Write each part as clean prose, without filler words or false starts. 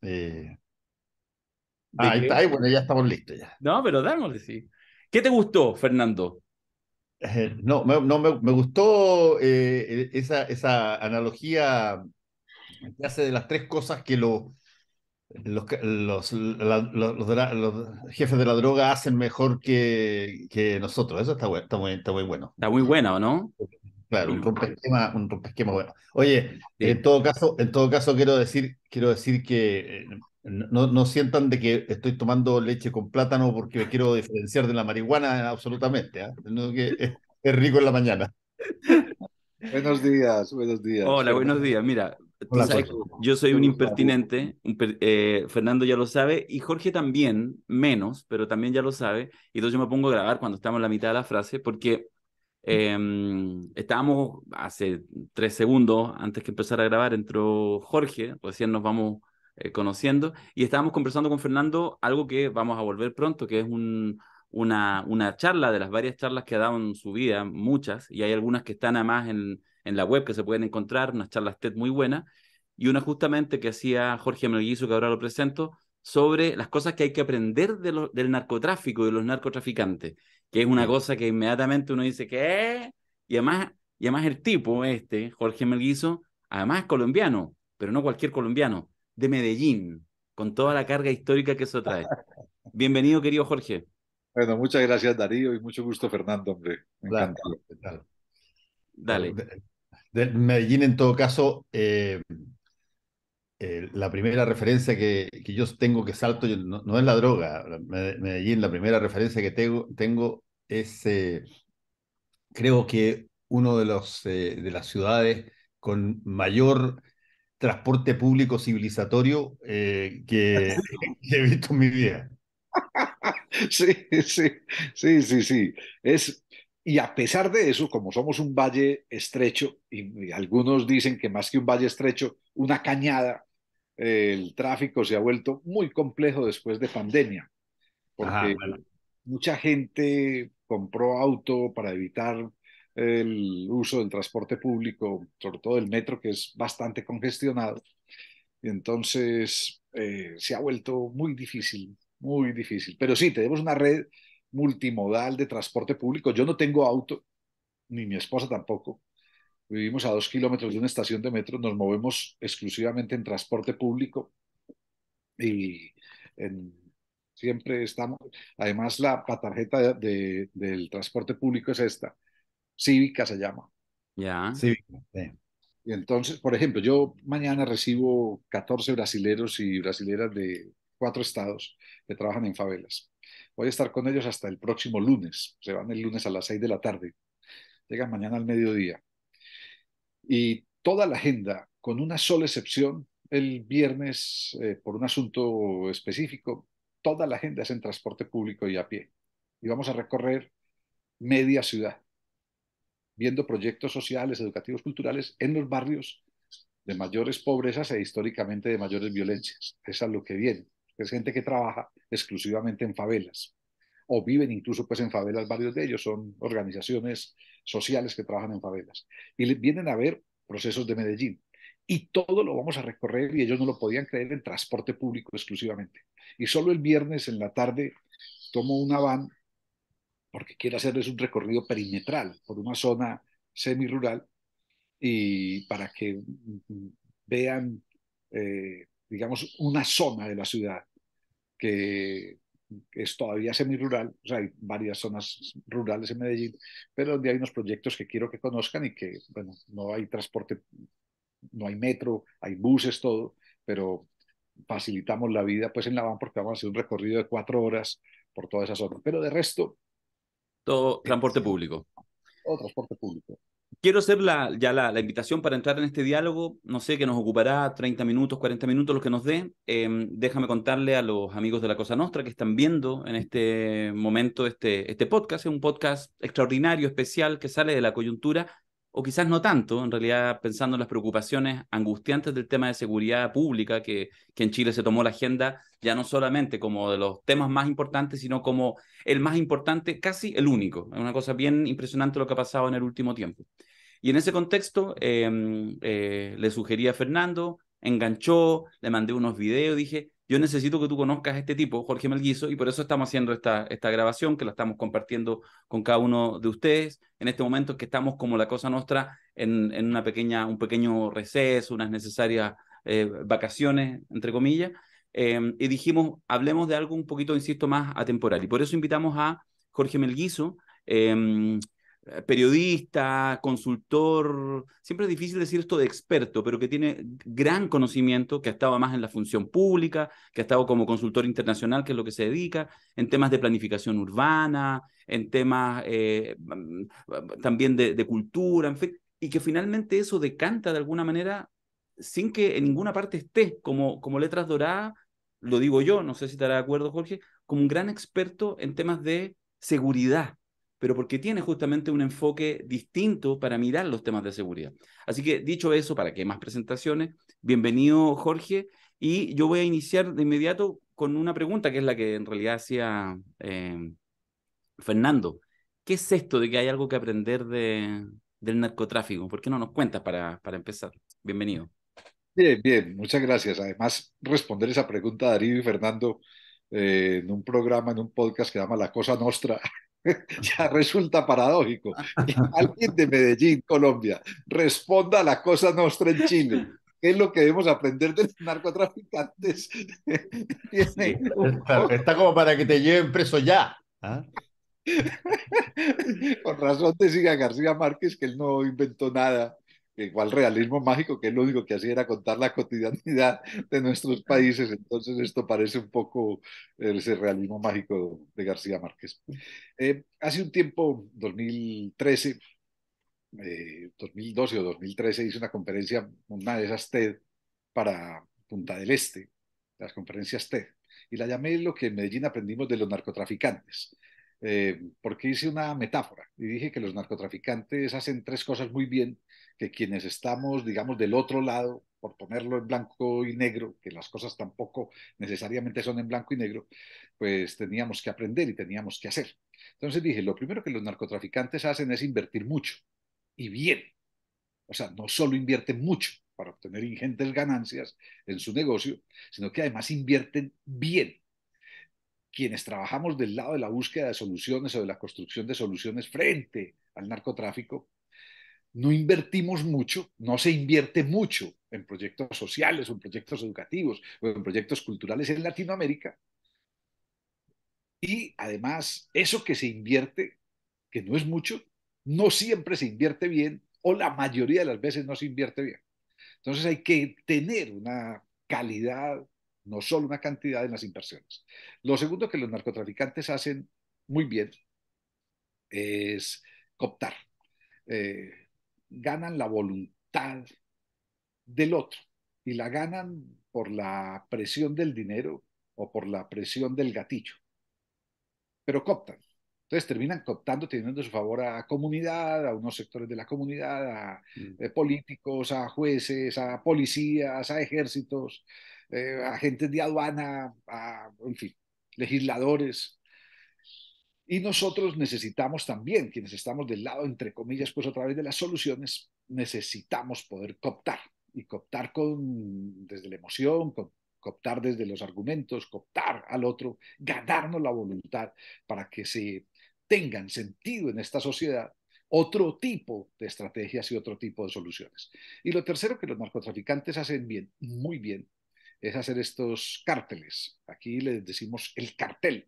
Eh, ¿De ahí está, qué? ahí, bueno, ya estamos listos ya. No, pero dámosle, sí. ¿Qué te gustó, Fernando? No, me gustó esa analogía que hace de las tres cosas que los jefes de la droga hacen mejor que nosotros. Eso está muy bueno. Está muy buena, ¿o no? Claro, Sí, un rompesquema bueno. Oye, sí. en todo caso quiero decir que no sientan de que estoy tomando leche con plátano porque me quiero diferenciar de la marihuana absolutamente, ¿ah? No, que es rico en la mañana. Buenos días, Hola, buenos Fernando. días. Mira, tú Hola, sabes, Jorge. Gusto, yo soy qué un gusto saludarte. impertinente, Fernando ya lo sabe, y Jorge también, menos, pero también ya lo sabe. Y entonces yo me pongo a grabar cuando estamos en la mitad de la frase, porque estábamos hace 3 segundos antes que empezar a grabar, entró Jorge, recién nos vamos conociendo, y estábamos conversando con Fernando algo que vamos a volver pronto, que es una charla de las varias charlas que ha dado en su vida, muchas, y hay algunas que están además en la web que se pueden encontrar, unas charlas TED muy buenas, y una justamente que hacía Jorge Melguizo, que ahora lo presento, sobre las cosas que hay que aprender del narcotráfico, de los narcotraficantes, que es una Sí. cosa que inmediatamente uno dice, ¿qué? Y además el tipo, Jorge Melguizo, además es colombiano, pero no cualquier colombiano, de Medellín, con toda la carga histórica que eso trae. Bienvenido, querido Jorge. Bueno, muchas gracias, Darío, y mucho gusto, Fernando, hombre. Me Claro, encantó. claro. Claro. Dale. De Medellín, en todo caso, la primera referencia que yo tengo que salto no es la droga. Medellín, la primera referencia que tengo es, creo que uno de las ciudades con mayor transporte público civilizatorio que he visto en mi vida. Sí, sí, sí. Y a pesar de eso, como somos un valle estrecho, y algunos dicen que más que un valle estrecho, una cañada, el tráfico se ha vuelto muy complejo después de pandemia, Ajá, porque bueno. mucha gente compró auto para evitar el uso del transporte público, sobre todo el metro, que es bastante congestionado. Y entonces se ha vuelto muy difícil, muy difícil. Pero sí, tenemos una red multimodal de transporte público. Yo no tengo auto, ni mi esposa tampoco. Vivimos a 2 kilómetros de una estación de metro, nos movemos exclusivamente en transporte público y en- siempre estamos. Además, la tarjeta del transporte público es esta, Cívica se llama. Ya, Sí, sí. Y entonces, por ejemplo, yo mañana recibo 14 brasileros y brasileras de 4 estados que trabajan en favelas. Voy a estar con ellos hasta el próximo lunes. Se van el lunes a las 6 de la tarde. Llegan mañana al mediodía. Y toda la agenda, con una sola excepción, el viernes, por un asunto específico, toda la agenda es en transporte público y a pie. Y vamos a recorrer media ciudad, viendo proyectos sociales, educativos, culturales en los barrios de mayores pobrezas e históricamente de mayores violencias. Es a lo que viene. Es gente que trabaja exclusivamente en favelas o viven incluso pues en favelas, varios de ellos son organizaciones sociales que trabajan en favelas y vienen a ver procesos de Medellín. Y todo lo vamos a recorrer y ellos no lo podían creer en transporte público exclusivamente. Y solo el viernes en la tarde tomo una van porque quiero hacerles un recorrido perimetral por una zona semirural y para que vean, digamos, una zona de la ciudad que es todavía semirural, o sea, hay varias zonas rurales en Medellín, pero donde hay unos proyectos que quiero que conozcan y que, bueno, no hay transporte, no hay metro, hay buses, todo, pero facilitamos la vida pues en la van porque vamos a hacer un recorrido de 4 horas por toda esa zona. Pero de resto, todo transporte es público. todo transporte público. Quiero hacer ya la invitación para entrar en este diálogo. No sé, que nos ocupará 30 minutos, 40 minutos, lo que nos dé. Déjame contarle a los amigos de la Cosa Nostra que están viendo en este momento este podcast. Es un podcast extraordinario, especial, que sale de la coyuntura, o quizás no tanto, en realidad pensando en las preocupaciones angustiantes del tema de seguridad pública, que en Chile se tomó la agenda ya no solamente como de los temas más importantes, sino como el más importante, casi el único. Es una cosa bien impresionante lo que ha pasado en el último tiempo. Y en ese contexto le sugerí a Fernando, enganchó, le mandé unos videos, dije, yo necesito que tú conozcas a este tipo, Jorge Melguizo, y por eso estamos haciendo esta grabación, que la estamos compartiendo con cada uno de ustedes, en este momento que estamos como la Cosa Nostra en un pequeño receso, unas necesarias vacaciones, entre comillas, y dijimos, hablemos de algo un poquito, insisto, más atemporal, y por eso invitamos a Jorge Melguizo, periodista, consultor, siempre es difícil decir esto de experto, pero que tiene gran conocimiento, que ha estado más en la función pública, que ha estado como consultor internacional, que es lo que se dedica, en temas de planificación urbana, en temas también de cultura, en fin, y que finalmente eso decanta de alguna manera sin que en ninguna parte esté, como letras doradas, lo digo yo, no sé si estará de acuerdo Jorge, como un gran experto en temas de seguridad, pero porque tiene justamente un enfoque distinto para mirar los temas de seguridad. Así que dicho eso, para que hay más presentaciones, bienvenido Jorge, y yo voy a iniciar de inmediato con una pregunta que es la que en realidad hacía Fernando. ¿Qué es esto de que hay algo que aprender del narcotráfico? ¿Por qué no nos cuentas para empezar? Bienvenido. Bien, bien, muchas gracias. Además, responder esa pregunta, Darío y Fernando, en un programa, en un podcast que se llama La Cosa Nostra, ya resulta paradójico que alguien de Medellín, Colombia, responda a La Cosa Nostra en Chile. ¿Qué es lo que debemos aprender de los narcotraficantes? Tiene Sí. un Claro, poco. está como para que te lleven preso ya. ¿Ah? Con razón decía García Márquez que él no inventó nada, que igual realismo mágico, que él lo único que hacía era contar la cotidianidad de nuestros países, entonces esto parece un poco ese realismo mágico de García Márquez. Hace un tiempo, 2013, 2012 o 2013, hice una conferencia, una de esas TED, para Punta del Este, las conferencias TED, y la llamé lo que en Medellín aprendimos de los narcotraficantes, porque hice una metáfora y dije que los narcotraficantes hacen tres cosas muy bien, que quienes estamos, digamos, del otro lado, por ponerlo en blanco y negro, que las cosas tampoco necesariamente son en blanco y negro, pues teníamos que aprender y teníamos que hacer. Entonces dije, lo primero que los narcotraficantes hacen es invertir mucho y bien. O sea, no solo invierten mucho para obtener ingentes ganancias en su negocio, sino que además invierten bien. Quienes trabajamos del lado de la búsqueda de soluciones o de la construcción de soluciones frente al narcotráfico, no invertimos mucho, no se invierte mucho en proyectos sociales o en proyectos educativos o en proyectos culturales en Latinoamérica. Y además, eso que se invierte, que no es mucho, no siempre se invierte bien o la mayoría de las veces no se invierte bien. Entonces hay que tener una calidad, no solo una cantidad en las inversiones. Lo segundo que los narcotraficantes hacen muy bien es cooptar. Eh, Ganan la voluntad del otro y la ganan por la presión del dinero o por la presión del gatillo, pero cooptan. Entonces terminan cooptando, teniendo a su favor a comunidad, a unos sectores de la comunidad, a políticos, a jueces, a policías, a ejércitos, agentes de aduana, en fin, legisladores. Y nosotros necesitamos también, quienes estamos del lado, entre comillas, pues otra vez de las soluciones, necesitamos poder cooptar y cooptar desde la emoción, cooptar desde los argumentos, cooptar al otro, ganarnos la voluntad para que se tengan sentido en esta sociedad otro tipo de estrategias y otro tipo de soluciones. Y lo tercero que los narcotraficantes hacen bien, muy bien, es hacer estos cárteles. Aquí les decimos el cartel,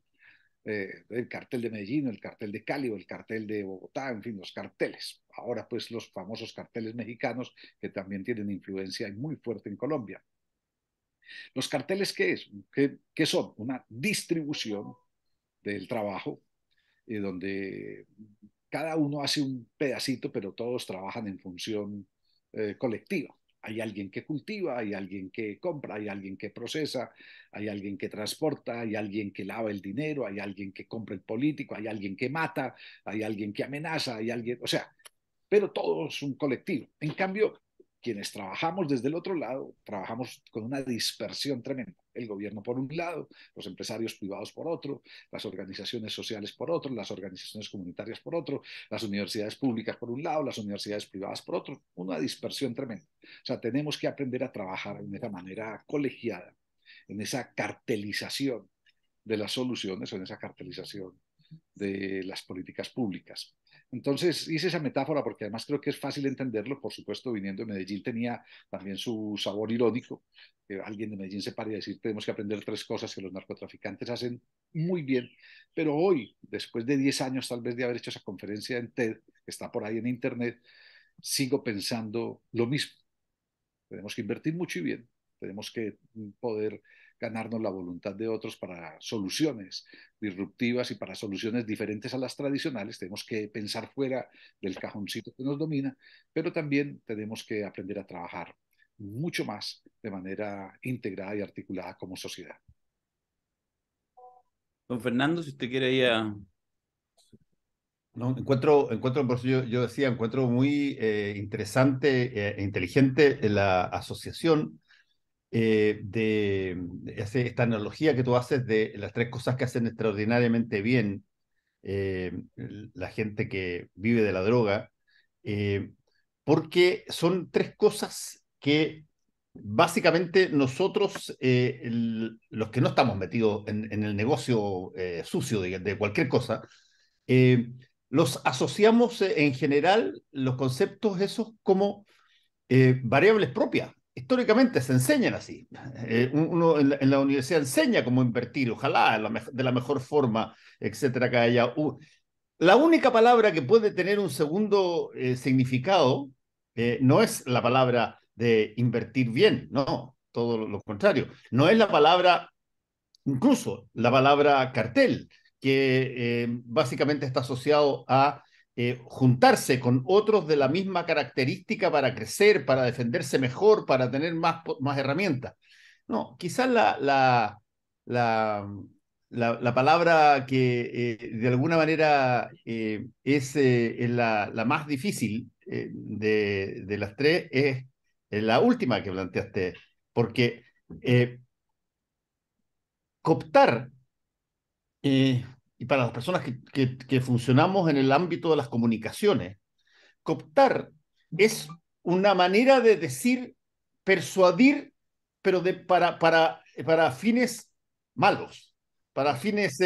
el cartel de Medellín, el cartel de Cali o el cartel de Bogotá, en fin, los carteles. Ahora pues los famosos carteles mexicanos que también tienen influencia muy fuerte en Colombia. ¿Los carteles qué es? ¿Qué son? Una distribución del trabajo donde cada uno hace un pedacito, pero todos trabajan en función colectiva. Hay alguien que cultiva, hay alguien que compra, hay alguien que procesa, hay alguien que transporta, hay alguien que lava el dinero, hay alguien que compra el político, hay alguien que mata, hay alguien que amenaza, hay alguien, o sea, pero todo es un colectivo. En cambio, quienes trabajamos desde el otro lado, trabajamos con una dispersión tremenda. El gobierno por un lado, los empresarios privados por otro, las organizaciones sociales por otro, las organizaciones comunitarias por otro, las universidades públicas por un lado, las universidades privadas por otro, una dispersión tremenda. O sea, tenemos que aprender a trabajar de esa manera colegiada, en esa cartelización de las soluciones o en esa cartelización de las políticas públicas. Entonces hice esa metáfora porque además creo que es fácil entenderlo. Por supuesto, viniendo de Medellín tenía también su sabor irónico. Que alguien de Medellín se pare a decir tenemos que aprender tres cosas que los narcotraficantes hacen muy bien. Pero hoy, después de 10 años tal vez de haber hecho esa conferencia en TED, que está por ahí en Internet, sigo pensando lo mismo. Tenemos que invertir mucho y bien. Tenemos que poder ganarnos la voluntad de otros para soluciones disruptivas y para soluciones diferentes a las tradicionales. Tenemos que pensar fuera del cajoncito que nos domina, pero también tenemos que aprender a trabajar mucho más de manera integrada y articulada como sociedad. Don Fernando, si usted quiere ir a... No, por eso yo decía, encuentro muy interesante e inteligente la asociación esta analogía que tú haces de las tres cosas que hacen extraordinariamente bien eh, la gente que vive de la droga, eh, porque son tres cosas que básicamente nosotros, los que no estamos metidos en el negocio sucio de cualquier cosa, eh, los asociamos en general los conceptos esos como variables propias. Históricamente se enseñan así. Uno en la universidad enseña cómo invertir, ojalá de la mejor forma, etcétera, que haya. La única palabra que puede tener un segundo significado no es la palabra de invertir bien, no, todo lo contrario. No es la palabra, incluso la palabra cartel, que básicamente está asociado a juntarse con otros de la misma característica para crecer, para defenderse mejor, para tener más herramientas. No, quizás la, la palabra que de alguna manera es la más difícil de las tres es la última que planteaste, porque cooptar eh, y para las personas que funcionamos en el ámbito de las comunicaciones, cooptar es una manera de decir persuadir, pero para fines malos, para fines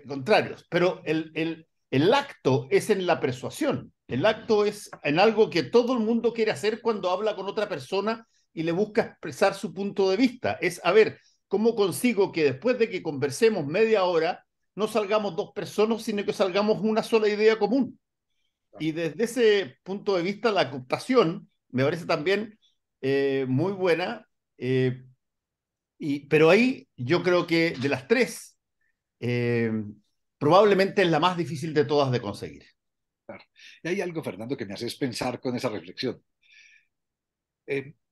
contrarios. Pero el acto es en la persuasión. El acto es en algo que todo el mundo quiere hacer cuando habla con otra persona y le busca expresar su punto de vista. Es, a ver, ¿cómo consigo que después de que conversemos media hora no salgamos dos personas, sino que salgamos una sola idea común? Y desde ese punto de vista, la cooptación me parece también muy buena, eh, pero ahí yo creo que de las tres, eh, probablemente es la más difícil de todas de conseguir. Claro. Y hay algo, Fernando, que me haces pensar con esa reflexión.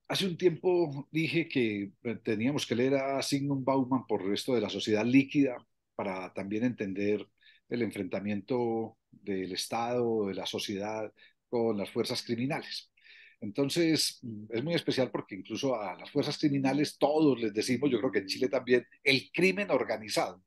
Hace un tiempo dije que teníamos que leer a Zygmunt Bauman por esto de la sociedad líquida para también entender el enfrentamiento del Estado, de la sociedad con las fuerzas criminales. Entonces, es muy especial porque incluso a las fuerzas criminales todos les decimos, yo creo que en Chile también, el crimen organizado,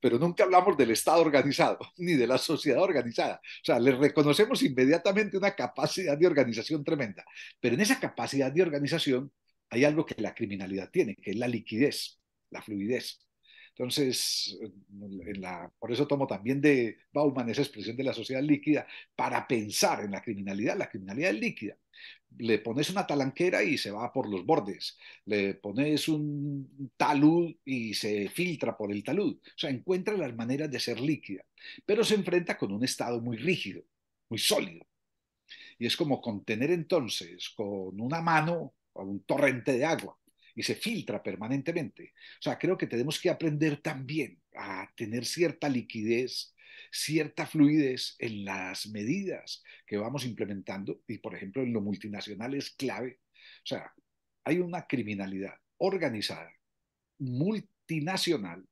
pero nunca hablamos del Estado organizado ni de la sociedad organizada. O sea, les reconocemos inmediatamente una capacidad de organización tremenda, pero en esa capacidad de organización hay algo que la criminalidad tiene, que es la liquidez, la fluidez. Entonces, por eso tomo también de Bauman esa expresión de la sociedad líquida para pensar en la criminalidad. La criminalidad es líquida. Le pones una talanquera y se va por los bordes. Le pones un talud y se filtra por el talud. O sea, encuentra las maneras de ser líquida, pero se enfrenta con un estado muy rígido, muy sólido. Y es como contener entonces con una mano a un torrente de agua y se filtra permanentemente. O sea, creo que tenemos que aprender también a tener cierta liquidez, cierta fluidez en las medidas que vamos implementando y, por ejemplo, en lo multinacional es clave. O sea, hay una criminalidad organizada, multinacional,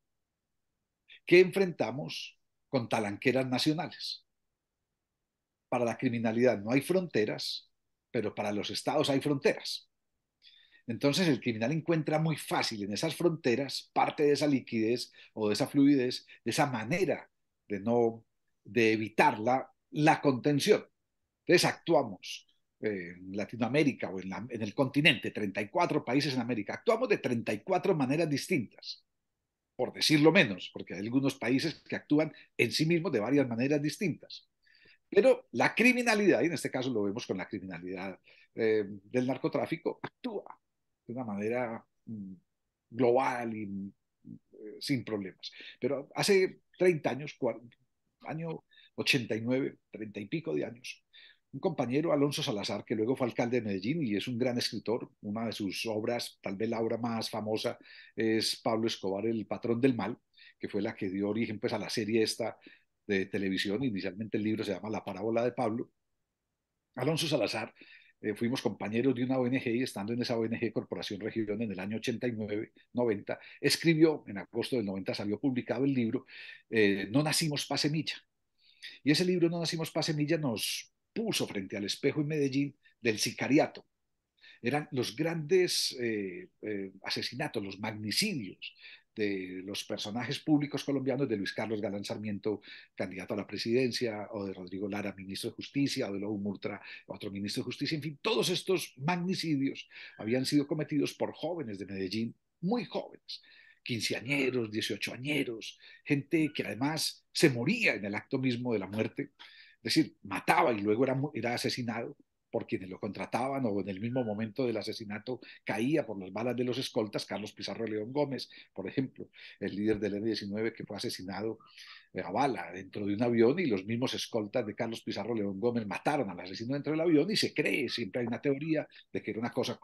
que enfrentamos con talanqueras nacionales. Para la criminalidad no hay fronteras, pero para los estados hay fronteras. Entonces el criminal encuentra muy fácil en esas fronteras parte de esa liquidez o de esa fluidez, de esa manera de no, de evitar la contención. Entonces actuamos en Latinoamérica o en el continente, 34 países en América, actuamos de 34 maneras distintas, por decirlo menos, porque hay algunos países que actúan en sí mismos de varias maneras distintas. Pero la criminalidad, y en este caso lo vemos con la criminalidad del narcotráfico, actúa de una manera global y sin problemas. Pero hace 30 años, año 89, 30 y pico de años, un compañero, Alonso Salazar, que luego fue alcalde de Medellín y es un gran escritor, una de sus obras, tal vez la obra más famosa, es Pablo Escobar, El Patrón del Mal, que fue la que dio origen pues, a la serie esta de televisión. Inicialmente el libro se llama La Parábola de Pablo. Alonso Salazar, fuimos compañeros de una ONG y estando en esa ONG Corporación Región en el año 89, 90, escribió, en agosto del 90 salió publicado el libro No nacimos pa' semilla. Y ese libro No nacimos pa' semilla nos puso frente al espejo en Medellín del sicariato. Eran los grandes asesinatos, los magnicidios de los personajes públicos colombianos, de Luis Carlos Galán Sarmiento, candidato a la presidencia, o de Rodrigo Lara, ministro de Justicia, o de Lobo Murtra, otro ministro de Justicia. En fin, todos estos magnicidios habían sido cometidos por jóvenes de Medellín, muy jóvenes, quinceañeros, 18añeros, gente que además se moría en el acto mismo de la muerte, es decir, mataba y luego era asesinado por quienes lo contrataban, o en el mismo momento del asesinato caía por las balas de los escoltas. Carlos Pizarro León Gómez, por ejemplo, el líder del M-19, que fue asesinado a bala dentro de un avión, y los mismos escoltas de Carlos Pizarro León Gómez mataron al asesino dentro del avión, y se cree, siempre hay una teoría de que era una cosa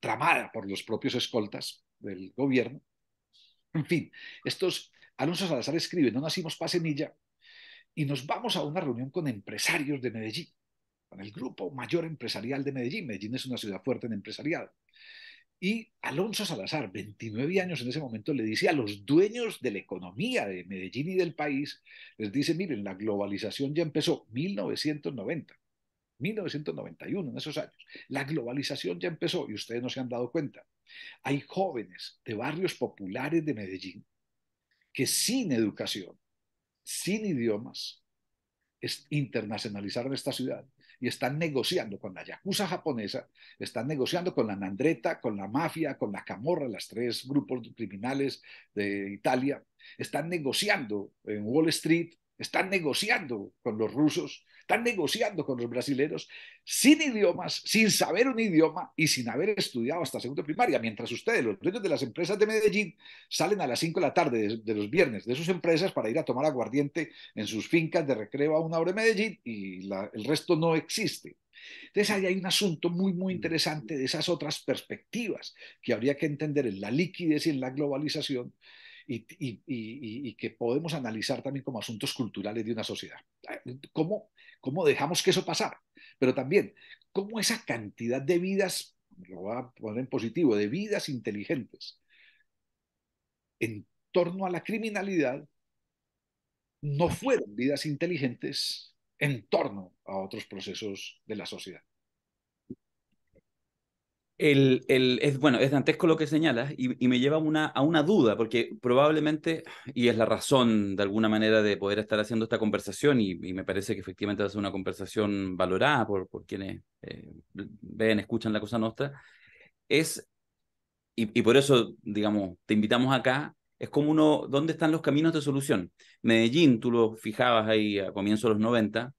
tramada por los propios escoltas del gobierno. En fin, Alonso Salazar escribe No nacimos pa' semilla, y nos vamos a una reunión con empresarios de Medellín, con el grupo mayor empresarial de Medellín. Medellín es una ciudad fuerte en empresariado. Y Alonso Salazar, 29 años en ese momento, le dice a los dueños de la economía de Medellín y del país, les dice, miren, la globalización ya empezó 1990, 1991, en esos años. La globalización ya empezó y ustedes no se han dado cuenta. Hay jóvenes de barrios populares de Medellín que sin educación, sin idiomas, internacionalizaron esta ciudad y están negociando con la yakuza japonesa, están negociando con la Nandreta, con la mafia, con la Camorra, las tres grupos criminales de Italia, están negociando en Wall Street, están negociando con los rusos, están negociando con los brasileños, sin idiomas, sin saber un idioma y sin haber estudiado hasta segundo primaria, mientras ustedes, los dueños de las empresas de Medellín, salen a las 5 de la tarde de los viernes de sus empresas para ir a tomar aguardiente en sus fincas de recreo a una hora de Medellín, y el resto no existe. Entonces ahí hay un asunto muy, muy interesante de esas otras perspectivas que habría que entender en la liquidez y en la globalización, y que podemos analizar también como asuntos culturales de una sociedad. ¿Cómo dejamos que eso pasara? Pero también, cómo esa cantidad de vidas, lo voy a poner en positivo, de vidas inteligentes en torno a la criminalidad, no fueron vidas inteligentes en torno a otros procesos de la sociedad. Bueno, es dantesco lo que señalas y me lleva a una duda, porque probablemente, y es la razón de alguna manera de poder estar haciendo esta conversación, y me parece que efectivamente va a ser una conversación valorada por quienes ven, escuchan La Cosa Nostra, y por eso, digamos, te invitamos acá, es como ¿dónde están los caminos de solución? Medellín, tú lo fijabas ahí a comienzos de los 90,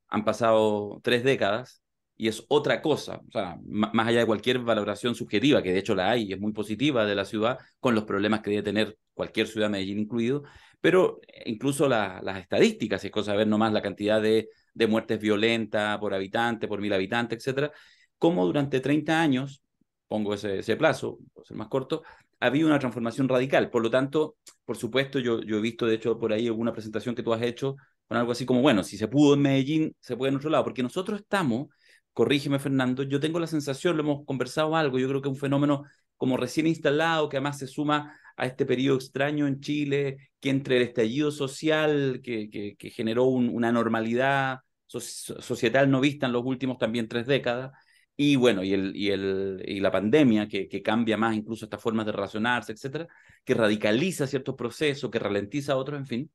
han pasado 3 décadas y es otra cosa, o sea, más allá de cualquier valoración subjetiva, que de hecho la hay y es muy positiva de la ciudad, con los problemas que debe tener cualquier ciudad, Medellín incluido, pero incluso las estadísticas, es cosa de ver nomás la cantidad de muertes violentas por habitante, por 1000 habitantes, etcétera, como durante 30 años, pongo ese plazo, por ser más corto, ha habido una transformación radical. Por lo tanto, por supuesto, yo he visto, de hecho, por ahí alguna presentación que tú has hecho con algo así como, bueno, si se pudo en Medellín, se puede en otro lado, porque nosotros estamos, corrígeme Fernando, yo tengo la sensación, lo hemos conversado algo, yo creo que es un fenómeno como recién instalado, que además se suma a este periodo extraño en Chile, que entre el estallido social que generó una normalidad societal no vista en los últimos también 3 décadas. Y bueno, y la pandemia que cambia más incluso estas formas de relacionarse, etcétera, que radicaliza ciertos procesos, que ralentiza otros, en fin.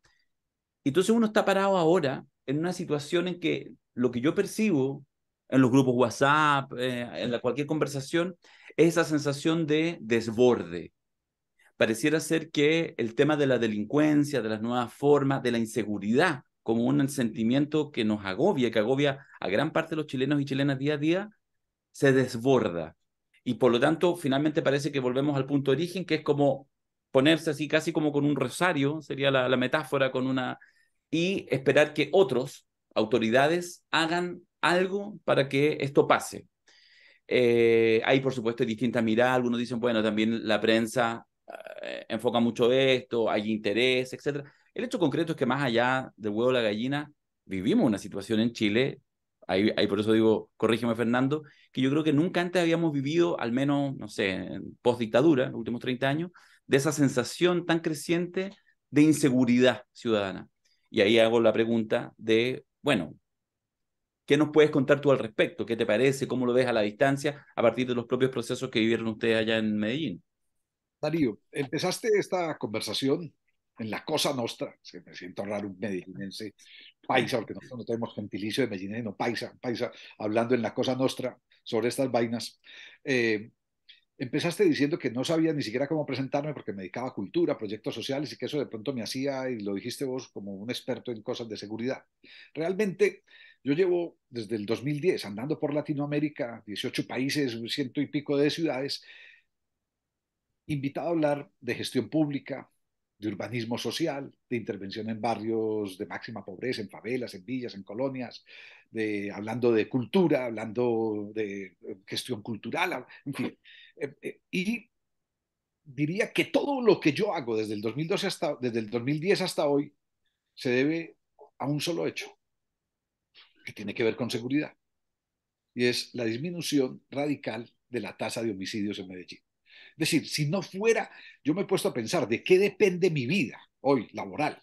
Entonces uno está parado ahora en una situación en que lo que yo percibo en los grupos WhatsApp, cualquier conversación, es esa sensación de desborde. Pareciera ser que el tema de la delincuencia, de las nuevas formas, de la inseguridad, como un sentimiento que nos agobia, que agobia a gran parte de los chilenos y chilenas día a día, se desborda. Y por lo tanto, finalmente parece que volvemos al punto de origen, que es como ponerse así casi como con un rosario, sería la metáfora, y esperar que otros, autoridades, hagan algo para que esto pase. Hay, por supuesto, distintas miradas. Algunos dicen, bueno, también la prensa enfoca mucho esto, hay interés, etcétera. El hecho concreto es que más allá del huevo de la gallina, vivimos una situación en Chile, ahí por eso digo, corrígeme Fernando, que yo creo que nunca antes habíamos vivido, al menos, no sé, en post-dictadura, los últimos 30 años, de esa sensación tan creciente de inseguridad ciudadana. Y ahí hago la pregunta de, bueno, ¿qué nos puedes contar tú al respecto? ¿Qué te parece? ¿Cómo lo ves a la distancia a partir de los propios procesos que vivieron ustedes allá en Medellín? Darío, empezaste esta conversación en la Cosa Nostra, es que me siento raro un medellinense paisa, porque nosotros no tenemos gentilicio de medellinense, no paisa, paisa, hablando en la Cosa Nostra sobre estas vainas. Eh, Empezaste diciendo que no sabía ni siquiera cómo presentarme porque me dedicaba a cultura, proyectos sociales y que eso de pronto me hacía, y lo dijiste vos, como un experto en cosas de seguridad. Realmente, yo llevo desde el 2010 andando por Latinoamérica, 18 países, ciento y pico de ciudades, invitado a hablar de gestión pública, de urbanismo social, de intervención en barrios de máxima pobreza, en favelas, en villas, en colonias, hablando de cultura, hablando de gestión cultural, en fin. Y diría que todo lo que yo hago desde el 2010 hasta hoy se debe a un solo hecho, que tiene que ver con seguridad, y es la disminución radical de la tasa de homicidios en Medellín. Es decir, si no fuera, yo me he puesto a pensar de qué depende mi vida hoy laboral,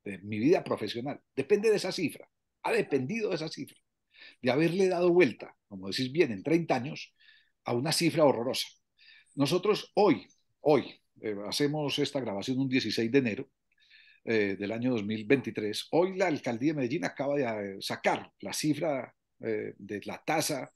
de mi vida profesional. Depende de esa cifra. Ha dependido de esa cifra. De haberle dado vuelta, como decís bien, en 30 años, a una cifra horrorosa. Nosotros hoy, hacemos esta grabación un 16 de enero del año 2023. Hoy la alcaldía de Medellín acaba de sacar la cifra de la tasa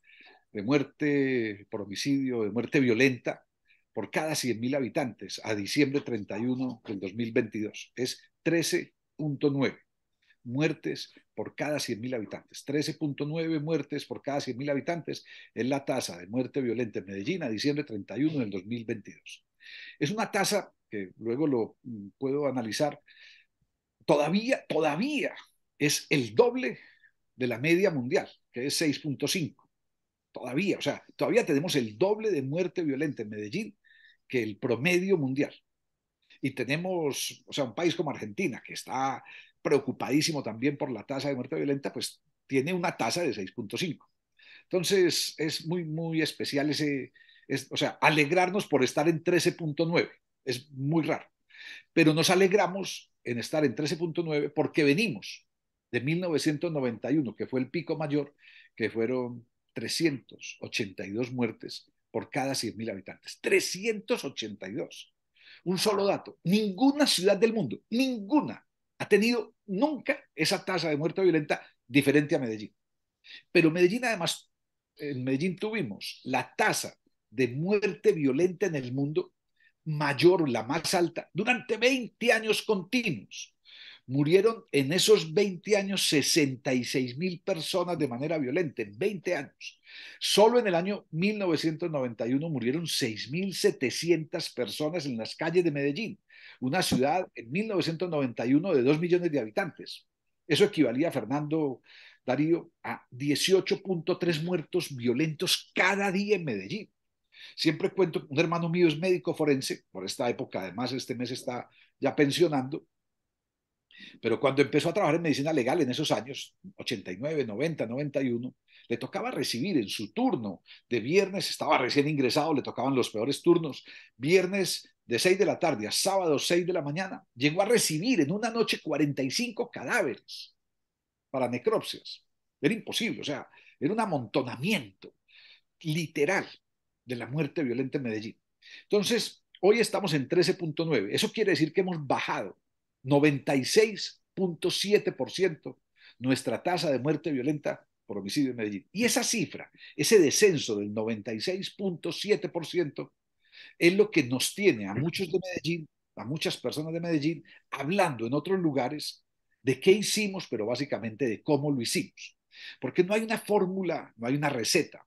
de muerte por homicidio, de muerte violenta, por cada 100.000 habitantes a diciembre 31 del 2022. Es 13.9 muertes por cada 100.000 habitantes. 13.9 muertes por cada 100.000 habitantes es la tasa de muerte violenta en Medellín a diciembre 31 del 2022. Es una tasa que luego lo puedo analizar, todavía es el doble de la media mundial, que es 6.5. Todavía, o sea, todavía tenemos el doble de muerte violenta en Medellín que el promedio mundial. Y tenemos, o sea, un país como Argentina, que está preocupadísimo también por la tasa de muerte violenta, pues tiene una tasa de 6.5. Entonces, es muy especial o sea, alegrarnos por estar en 13.9 es muy raro, pero nos alegramos en estar en 13.9 porque venimos de 1991, que fue el pico mayor, que fueron 382 muertes por cada 100.000 habitantes. 382. Un solo dato. Ninguna ciudad del mundo, ninguna, ha tenido nunca esa tasa de muerte violenta diferente a Medellín. Pero Medellín, además, en Medellín tuvimos la tasa de muerte violenta en el mundo mayor, la más alta, durante 20 años continuos. Murieron en esos 20 años 66.000 personas de manera violenta, en 20 años. Solo en el año 1991 murieron 6.700 personas en las calles de Medellín, una ciudad en 1991 de 2 millones de habitantes. Eso equivalía, Fernando, Darío, a 18.3 muertos violentos cada día en Medellín. Siempre cuento, un hermano mío es médico forense, por esta época, además este mes está ya pensionando, pero cuando empezó a trabajar en medicina legal en esos años, 89, 90, 91, le tocaba recibir en su turno de viernes, estaba recién ingresado, le tocaban los peores turnos, viernes de 6 de la tarde a sábado 6 de la mañana, llegó a recibir en una noche 45 cadáveres para necropsias. Era imposible, o sea, era un amontonamiento literal de la muerte violenta en Medellín. Entonces, hoy estamos en 13.9. Eso quiere decir que hemos bajado 96.7% nuestra tasa de muerte violenta por homicidio en Medellín. Y esa cifra, ese descenso del 96.7%, es lo que nos tiene a muchos de Medellín, a muchas personas de Medellín, hablando en otros lugares de qué hicimos, pero básicamente de cómo lo hicimos. Porque no hay una fórmula, no hay una receta,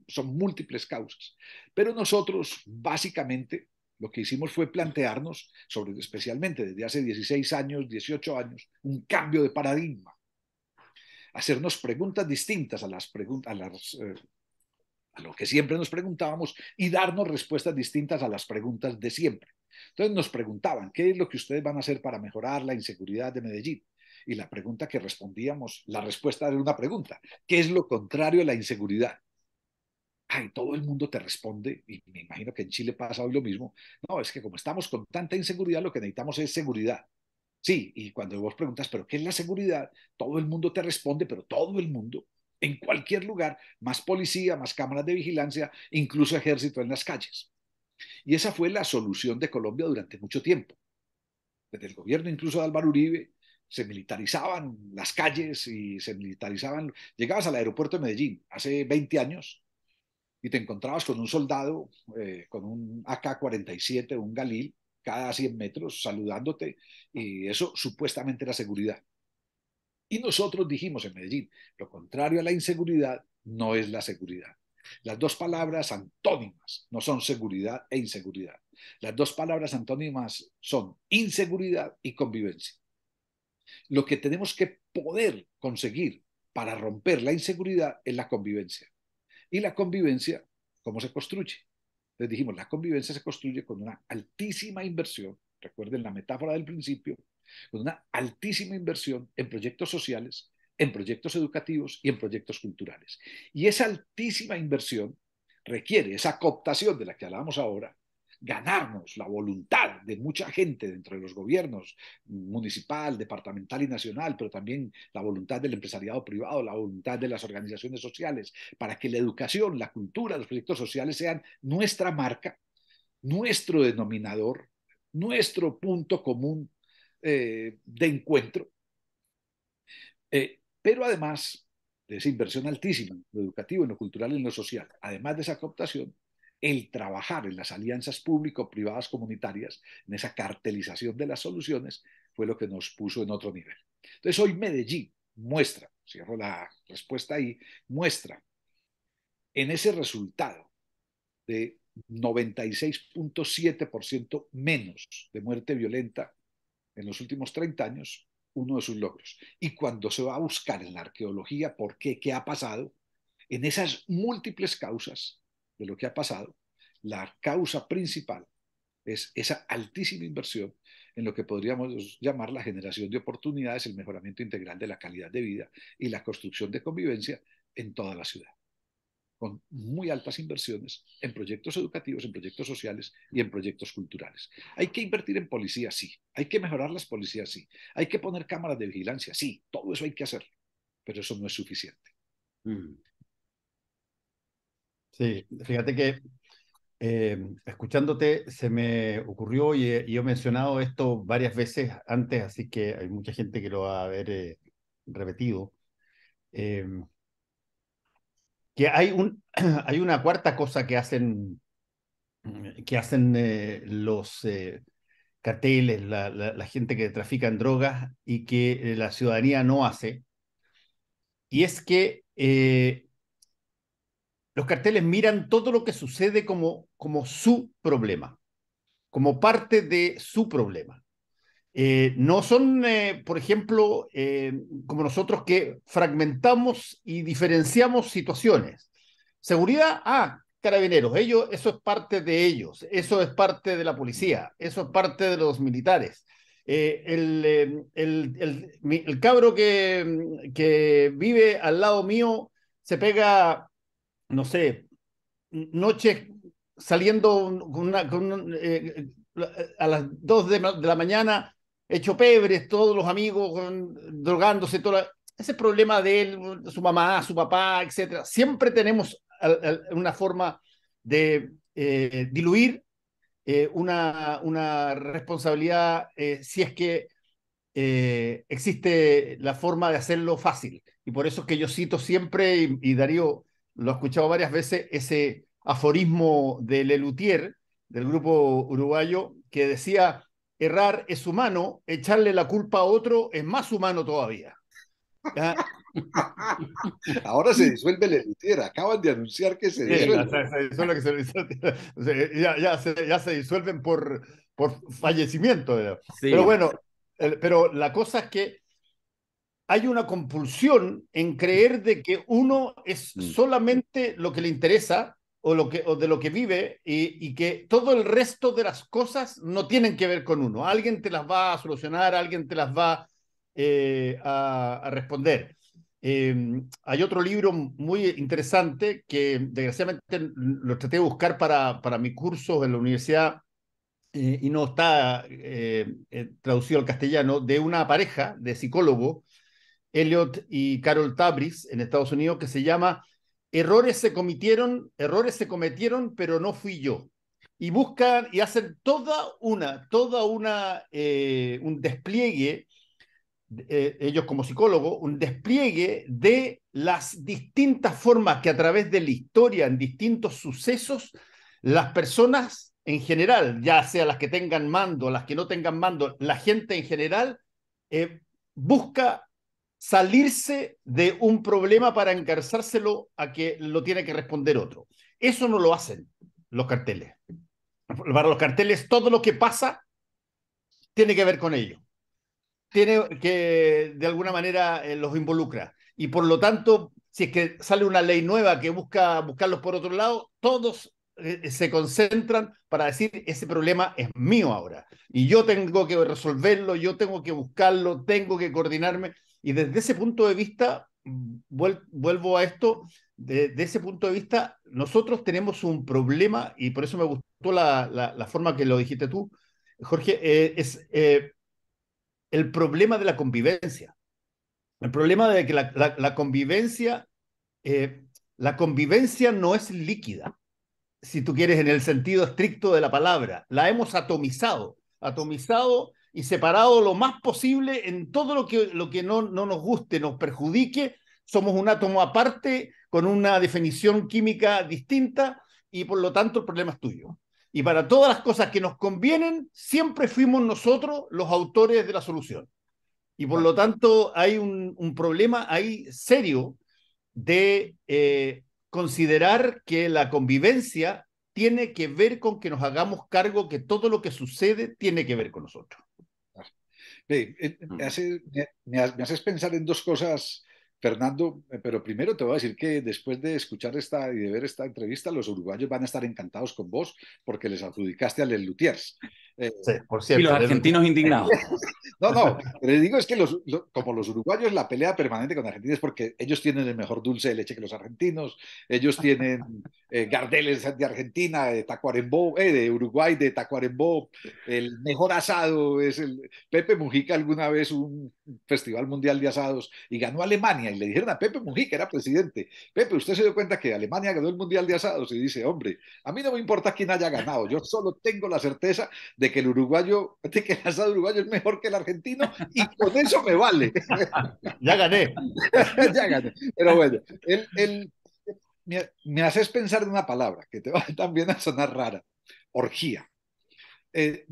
son múltiples causas. Pero nosotros, básicamente, lo que hicimos fue plantearnos, especialmente desde hace 16 años, 18 años, un cambio de paradigma. Hacernos preguntas distintas a lo que siempre nos preguntábamos y darnos respuestas distintas a las preguntas de siempre. Entonces nos preguntaban, ¿qué es lo que ustedes van a hacer para mejorar la inseguridad de Medellín? Y la pregunta que respondíamos, la respuesta era una pregunta, ¿qué es lo contrario a la inseguridad? Ay, todo el mundo te responde, y me imagino que en Chile pasa hoy lo mismo, no, es que como estamos con tanta inseguridad, lo que necesitamos es seguridad. Sí, y cuando vos preguntas, ¿pero qué es la seguridad? Todo el mundo te responde, pero todo el mundo, en cualquier lugar, más policía, más cámaras de vigilancia, incluso ejército en las calles. Y esa fue la solución de Colombia durante mucho tiempo. Desde el gobierno incluso de Álvaro Uribe, se militarizaban las calles y se militarizaban. Llegabas al aeropuerto de Medellín hace 20 años y te encontrabas con un soldado, con un AK-47, un Galil, cada 100 metros saludándote, y eso supuestamente era seguridad. Y nosotros dijimos en Medellín, lo contrario a la inseguridad no es la seguridad. Las dos palabras antónimas no son seguridad e inseguridad. Las dos palabras antónimas son inseguridad y convivencia. Lo que tenemos que poder conseguir para romper la inseguridad es la convivencia. Y la convivencia, ¿cómo se construye? Les dijimos, la convivencia se construye con una altísima inversión, recuerden la metáfora del principio, con una altísima inversión en proyectos sociales, en proyectos educativos y en proyectos culturales. Y esa altísima inversión requiere esa cooptación de la que hablábamos ahora, ganarnos la voluntad de mucha gente dentro de los gobiernos municipal, departamental y nacional, pero también la voluntad del empresariado privado, la voluntad de las organizaciones sociales, para que la educación, la cultura, los proyectos sociales sean nuestra marca, nuestro denominador, nuestro punto común de encuentro. Pero además de esa inversión altísima en lo educativo, en lo cultural y en lo social, además de esa cooptación, el trabajar en las alianzas público-privadas comunitarias, en esa cartelización de las soluciones, fue lo que nos puso en otro nivel. Entonces hoy Medellín muestra, cierro la respuesta ahí, muestra en ese resultado de 96.7% menos de muerte violenta en los últimos 30 años, uno de sus logros. Y cuando se va a buscar en la arqueología por qué, qué ha pasado, en esas múltiples causas de lo que ha pasado, la causa principal es esa altísima inversión en lo que podríamos llamar la generación de oportunidades, el mejoramiento integral de la calidad de vida y la construcción de convivencia en toda la ciudad, con muy altas inversiones en proyectos educativos, en proyectos sociales y en proyectos culturales. Hay que invertir en policía, sí. Hay que mejorar las policías, sí. Hay que poner cámaras de vigilancia, sí. Todo eso hay que hacerlo, pero eso no es suficiente. Sí, fíjate que escuchándote se me ocurrió y yo he mencionado esto varias veces antes, así que hay mucha gente que lo va a haber repetido. Eh, que hay una cuarta cosa que hacen los carteles, la gente que trafica en drogas y que la ciudadanía no hace, y es que los carteles miran todo lo que sucede como su problema, como parte de su problema. No son, por ejemplo, como nosotros que fragmentamos y diferenciamos situaciones. Seguridad, carabineros, eso es parte de ellos, eso es parte de la policía, eso es parte de los militares. El cabro que vive al lado mío se pega, no sé, noches saliendo a las 2 de la mañana, hecho pebres, todos los amigos drogándose, ese problema de él, su mamá, su papá, etcétera. Siempre tenemos una forma de diluir una responsabilidad si es que existe la forma de hacerlo fácil. Y por eso es que yo cito siempre, y Darío lo ha escuchado varias veces, ese aforismo de Lelutier, del grupo uruguayo, que decía, errar es humano, echarle la culpa a otro es más humano todavía. ¿Ya? Ahora se disuelve la elitiera, acaban de anunciar que se disuelve. Se disuelve, ya se disuelven por fallecimiento. Pero Sí. bueno, pero la cosa es que hay una compulsión en creer de que uno es Mm. solamente lo que le interesa o de lo que vive y que todo el resto de las cosas no tienen que ver con uno. Alguien te las va a solucionar, alguien te las va a responder. Hay otro libro muy interesante que desgraciadamente lo traté de buscar para mi curso en la universidad y no está traducido al castellano, de una pareja de psicólogos Elliot y Carol Tabris en Estados Unidos, que se llama errores se cometieron, pero no fui yo. Y buscan y hacen un despliegue, ellos como psicólogos, un despliegue de las distintas formas que a través de la historia, en distintos sucesos, las personas en general, ya sea las que tengan mando, las que no tengan mando, la gente en general, busca salirse de un problema para engarzárselo a que lo tiene que responder otro. Eso no lo hacen los carteles. Para los carteles, todo lo que pasa tiene que ver con ello. Tiene que, de alguna manera, los involucra. Y por lo tanto, si es que sale una ley nueva que busca buscarlos por otro lado, todos se concentran para decir, ese problema es mío ahora. Y yo tengo que resolverlo, yo tengo que buscarlo, tengo que coordinarme. Y desde ese punto de vista, vuelvo a esto, de ese punto de vista, nosotros tenemos un problema, y por eso me gustó la forma que lo dijiste tú, Jorge, es el problema de la convivencia. El problema de que eh, la convivencia no es líquida, si tú quieres, en el sentido estricto de la palabra. La hemos atomizado y separado lo más posible en todo lo que no nos guste, nos perjudique. Somos un átomo aparte, con una definición química distinta, y por lo tanto el problema es tuyo. Y para todas las cosas que nos convienen, siempre fuimos nosotros los autores de la solución. Y por lo tanto hay un problema ahí serio de considerar que la convivencia tiene que ver con que nos hagamos cargo que todo lo que sucede tiene que ver con nosotros. Mm. Me haces pensar en dos cosas, Fernando, pero primero te voy a decir que después de escuchar esta y de ver esta entrevista, los uruguayos van a estar encantados con vos porque les adjudicaste a Les Luthiers. Eh, Sí, por Y los cierto. argentinos indignados. No, no, pero les digo es que como los uruguayos la pelea permanente con Argentina es porque ellos tienen el mejor dulce de leche que los argentinos, ellos tienen Gardeles de Argentina, de Tacuarembó, de Uruguay, de Tacuarembó, el mejor asado es el Pepe Mujica alguna vez un festival mundial de asados y ganó Alemania y le dijeron a Pepe Mujica, era presidente, Pepe, usted se dio cuenta que Alemania ganó el mundial de asados y dice, hombre, a mí no me importa quién haya ganado, yo solo tengo la certeza de que el uruguayo, de que el asado uruguayo es mejor que el argentino y con eso me vale. Ya gané. Ya gané. Pero bueno, me haces pensar en una palabra que te va también a sonar rara, orgía. Eh,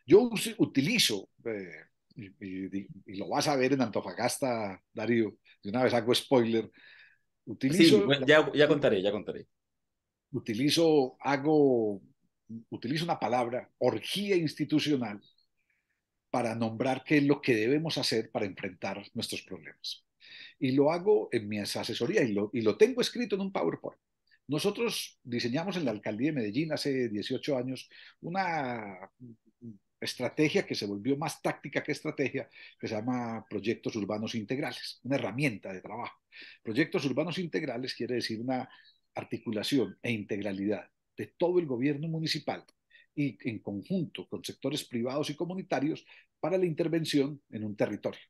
yo utilizo, y lo vas a ver en Antofagasta, Darío, de una vez hago spoiler, Sí, utilizo, bueno, ya contaré, ya contaré. utilizo, hago, utilizo una palabra, orgía institucional, para nombrar qué es lo que debemos hacer para enfrentar nuestros problemas. Y lo hago en mi asesoría y lo tengo escrito en un PowerPoint. Nosotros diseñamos en la alcaldía de Medellín hace 18 años una estrategia que se volvió más táctica que estrategia, que se llama proyectos urbanos integrales, una herramienta de trabajo. Proyectos urbanos integrales quiere decir una articulación e integralidad de todo el gobierno municipal y en conjunto con sectores privados y comunitarios para la intervención en un territorio.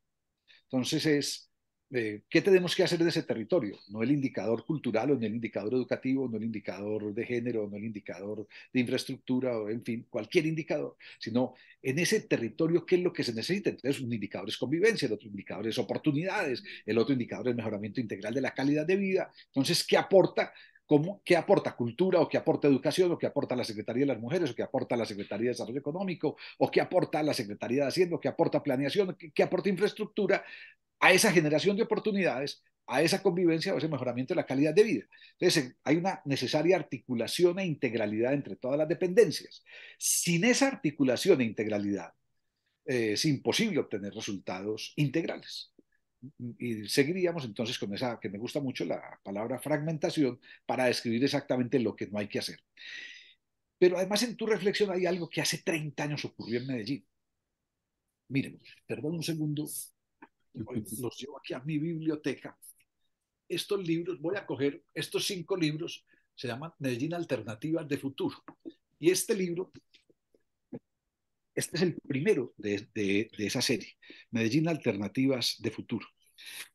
Entonces es ¿qué tenemos que hacer en ese territorio? No el indicador cultural o no el indicador educativo, no el indicador de género, no el indicador de infraestructura, o en fin, cualquier indicador, sino en ese territorio qué es lo que se necesita. Entonces, un indicador es convivencia, el otro indicador es oportunidades, el otro indicador es mejoramiento integral de la calidad de vida. Entonces, ¿qué aporta? ¿Qué aporta cultura o qué aporta educación o qué aporta la Secretaría de las Mujeres o qué aporta la Secretaría de Desarrollo Económico o qué aporta la Secretaría de Hacienda o qué aporta planeación, qué aporta infraestructura a esa generación de oportunidades, a esa convivencia o ese mejoramiento de la calidad de vida? Entonces, hay una necesaria articulación e integralidad entre todas las dependencias. Sin esa articulación e integralidad, es imposible obtener resultados integrales. Y seguiríamos entonces con esa, que me gusta mucho la palabra fragmentación, para describir exactamente lo que no hay que hacer. Pero además en tu reflexión hay algo que hace 30 años ocurrió en Medellín. Miren, perdón un segundo, los llevo aquí a mi biblioteca. Estos libros, voy a coger estos 5 libros, se llaman Medellín Alternativas de Futuro. Y este libro, este es el primero de esa serie, Medellín Alternativas de Futuro.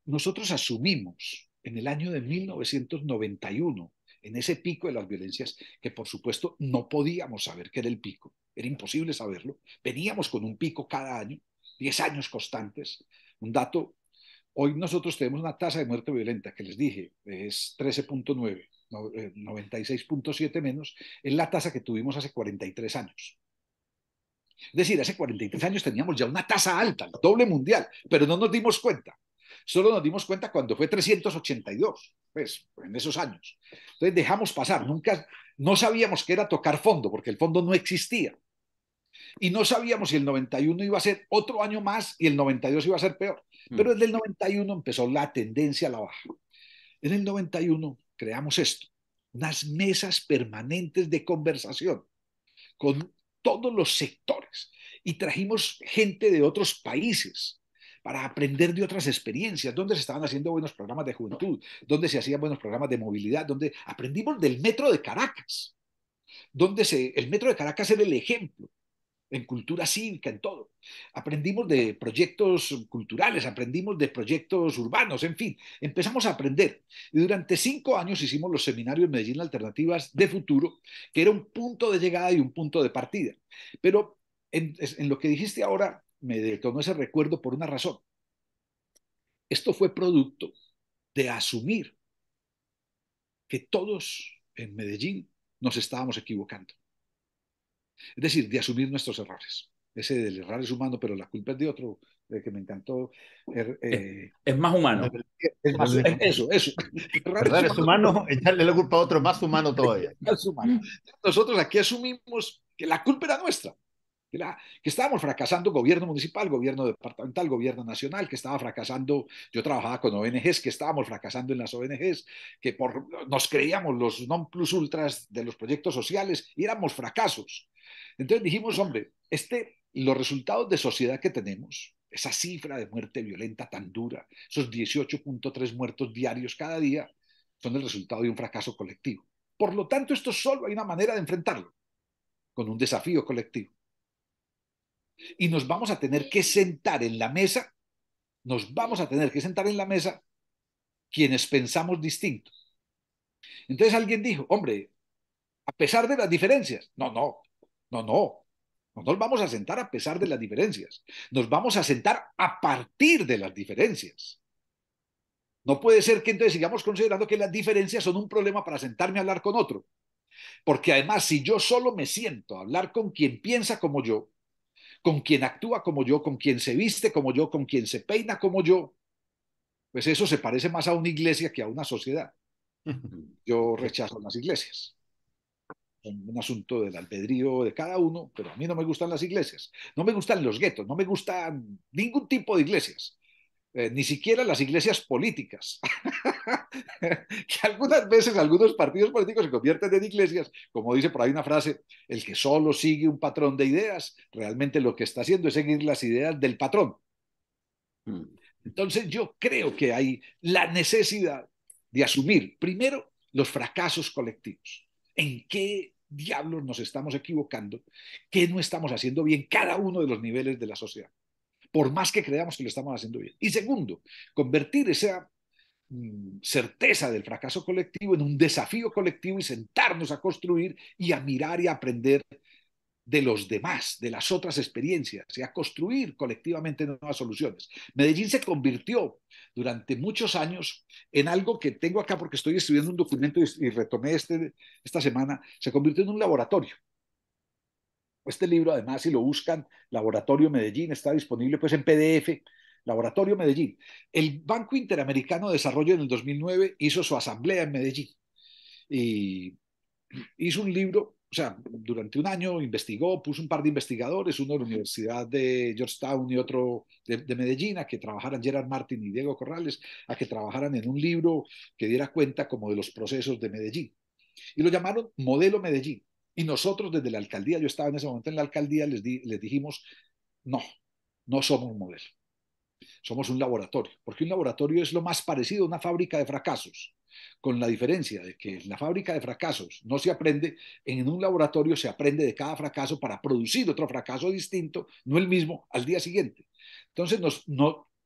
Nosotros asumimos en el año de 1991, en ese pico de las violencias, que por supuesto no podíamos saber qué era el pico, era imposible saberlo, veníamos con un pico cada año, 10 años constantes, un dato. Hoy nosotros tenemos una tasa de muerte violenta que les dije, es 13.9, 96.7 menos, es la tasa que tuvimos hace 43 años. Es decir, hace 43 años teníamos ya una tasa alta, el doble mundial, pero no nos dimos cuenta. Solo nos dimos cuenta cuando fue 382, pues en esos años. Entonces dejamos pasar, nunca, no sabíamos qué era tocar fondo, porque el fondo no existía. Y no sabíamos si el 91 iba a ser otro año más y el 92 iba a ser peor. Pero desde el 91 empezó la tendencia a la baja. En el 91 creamos esto, unas mesas permanentes de conversación con todos los sectores y trajimos gente de otros países para aprender de otras experiencias, donde se estaban haciendo buenos programas de juventud, donde se hacían buenos programas de movilidad, donde aprendimos del metro de Caracas, el metro de Caracas era el ejemplo en cultura cívica, en todo. Aprendimos de proyectos culturales, aprendimos de proyectos urbanos, en fin, empezamos a aprender. Y durante 5 años hicimos los seminarios Medellín Alternativas de Futuro, que era un punto de llegada y un punto de partida. Pero en lo que dijiste ahora, me detonó ese recuerdo por una razón. Esto fue producto de asumir que todos en Medellín nos estábamos equivocando. Es decir, de asumir nuestros errores. Ese del error es humano, pero la culpa es de otro, que me encantó. Es más humano. Es más, eso. Errar es Errar es humano, humano, echarle la culpa a otro más humano todavía. es humano. Nosotros aquí asumimos que la culpa era nuestra, que estábamos fracasando gobierno municipal, gobierno departamental, gobierno nacional, que estaba fracasando. Yo trabajaba con ONGs, que estábamos fracasando en las ONGs, que nos creíamos los non plus ultras de los proyectos sociales y éramos fracasos. Entonces dijimos, hombre, los resultados de sociedad que tenemos, esa cifra de muerte violenta tan dura, esos 18.3 muertos diarios cada día, son el resultado de un fracaso colectivo. Por lo tanto, esto solo hay una manera de enfrentarlo, con un desafío colectivo. Y nos vamos a tener que sentar en la mesa, quienes pensamos distinto. Entonces alguien dijo, hombre, a pesar de las diferencias, no nos vamos a sentar a pesar de las diferencias, nos vamos a sentar a partir de las diferencias. No puede ser que entonces sigamos considerando que las diferencias son un problema para sentarme a hablar con otro, porque además si yo solo me siento a hablar con quien piensa como yo, con quien actúa como yo, con quien se viste como yo, con quien se peina como yo, pues eso se parece más a una iglesia que a una sociedad. Yo rechazo las iglesias. Son un asunto del albedrío de cada uno, pero a mí no me gustan las iglesias. No me gustan los guetos, no me gustan ningún tipo de iglesias. Ni siquiera las iglesias políticas, que algunas veces algunos partidos políticos se convierten en iglesias, como dice por ahí una frase, el que solo sigue un patrón de ideas, realmente lo que está haciendo es seguir las ideas del patrón. Entonces yo creo que hay la necesidad de asumir primero los fracasos colectivos. ¿En qué diablos nos estamos equivocando? ¿Qué no estamos haciendo bien cada uno de los niveles de la sociedad? por más que creamos que lo estamos haciendo bien. Y segundo, convertir esa certeza del fracaso colectivo en un desafío colectivo y sentarnos a construir y a mirar y a aprender de los demás, de las otras experiencias y a construir colectivamente nuevas soluciones. Medellín se convirtió durante muchos años en algo que tengo acá porque estoy escribiendo un documento y retomé esta semana, se convirtió en un laboratorio. Este libro, además, si lo buscan, Laboratorio Medellín, está disponible pues en PDF, Laboratorio Medellín. El Banco Interamericano de Desarrollo en el 2009 hizo su asamblea en Medellín y hizo un libro, o sea, durante un año investigó, puso un par de investigadores, uno de la Universidad de Georgetown y otro de Medellín, a que trabajaran Gerard Martin y Diego Corrales, a que trabajaran en un libro que diera cuenta como de los procesos de Medellín. Y lo llamaron Modelo Medellín. Y nosotros desde la alcaldía, yo estaba en ese momento en la alcaldía, les dijimos, no, no somos un modelo, somos un laboratorio, porque un laboratorio es lo más parecido a una fábrica de fracasos, con la diferencia de que en la fábrica de fracasos no se aprende, en un laboratorio se aprende de cada fracaso para producir otro fracaso distinto, no el mismo, al día siguiente. Entonces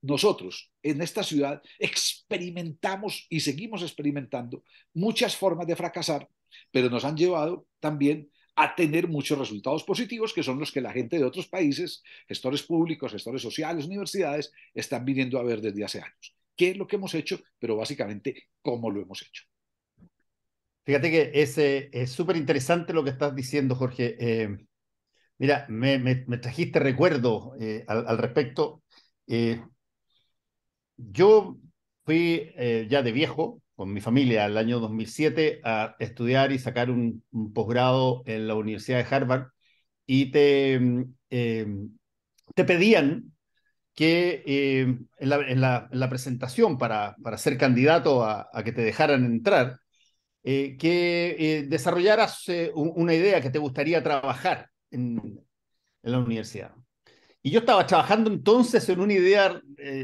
nosotros en esta ciudad experimentamos y seguimos experimentando muchas formas de fracasar, pero nos han llevado también a tener muchos resultados positivos, que son los que la gente de otros países, gestores públicos, gestores sociales, universidades, están viniendo a ver desde hace años. ¿Qué es lo que hemos hecho? Pero básicamente, ¿cómo lo hemos hecho? Fíjate que es súper interesante lo que estás diciendo, Jorge. Mira, me trajiste recuerdos al respecto. Eh, yo fui ya de viejo con mi familia el año 2007 a estudiar y sacar un posgrado en la Universidad de Harvard y te pedían que en la presentación para ser candidato a que te dejaran entrar, que desarrollaras una idea que te gustaría trabajar en la universidad. Y yo estaba trabajando entonces en una idea,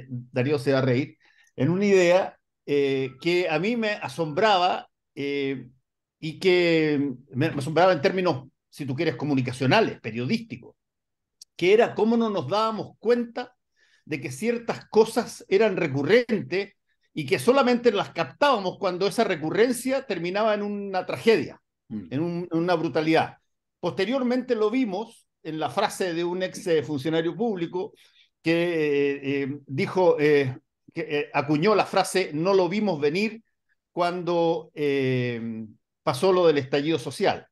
Darío se va a reír, en una idea que a mí me asombraba y que me asombraba en términos, si tú quieres, comunicacionales, periodísticos, que era cómo no nos dábamos cuenta de que ciertas cosas eran recurrentes y que solamente las captábamos cuando esa recurrencia terminaba en una tragedia, en una brutalidad. Posteriormente lo vimos en la frase de un ex funcionario público que dijo, que acuñó la frase, no lo vimos venir cuando pasó lo del estallido social.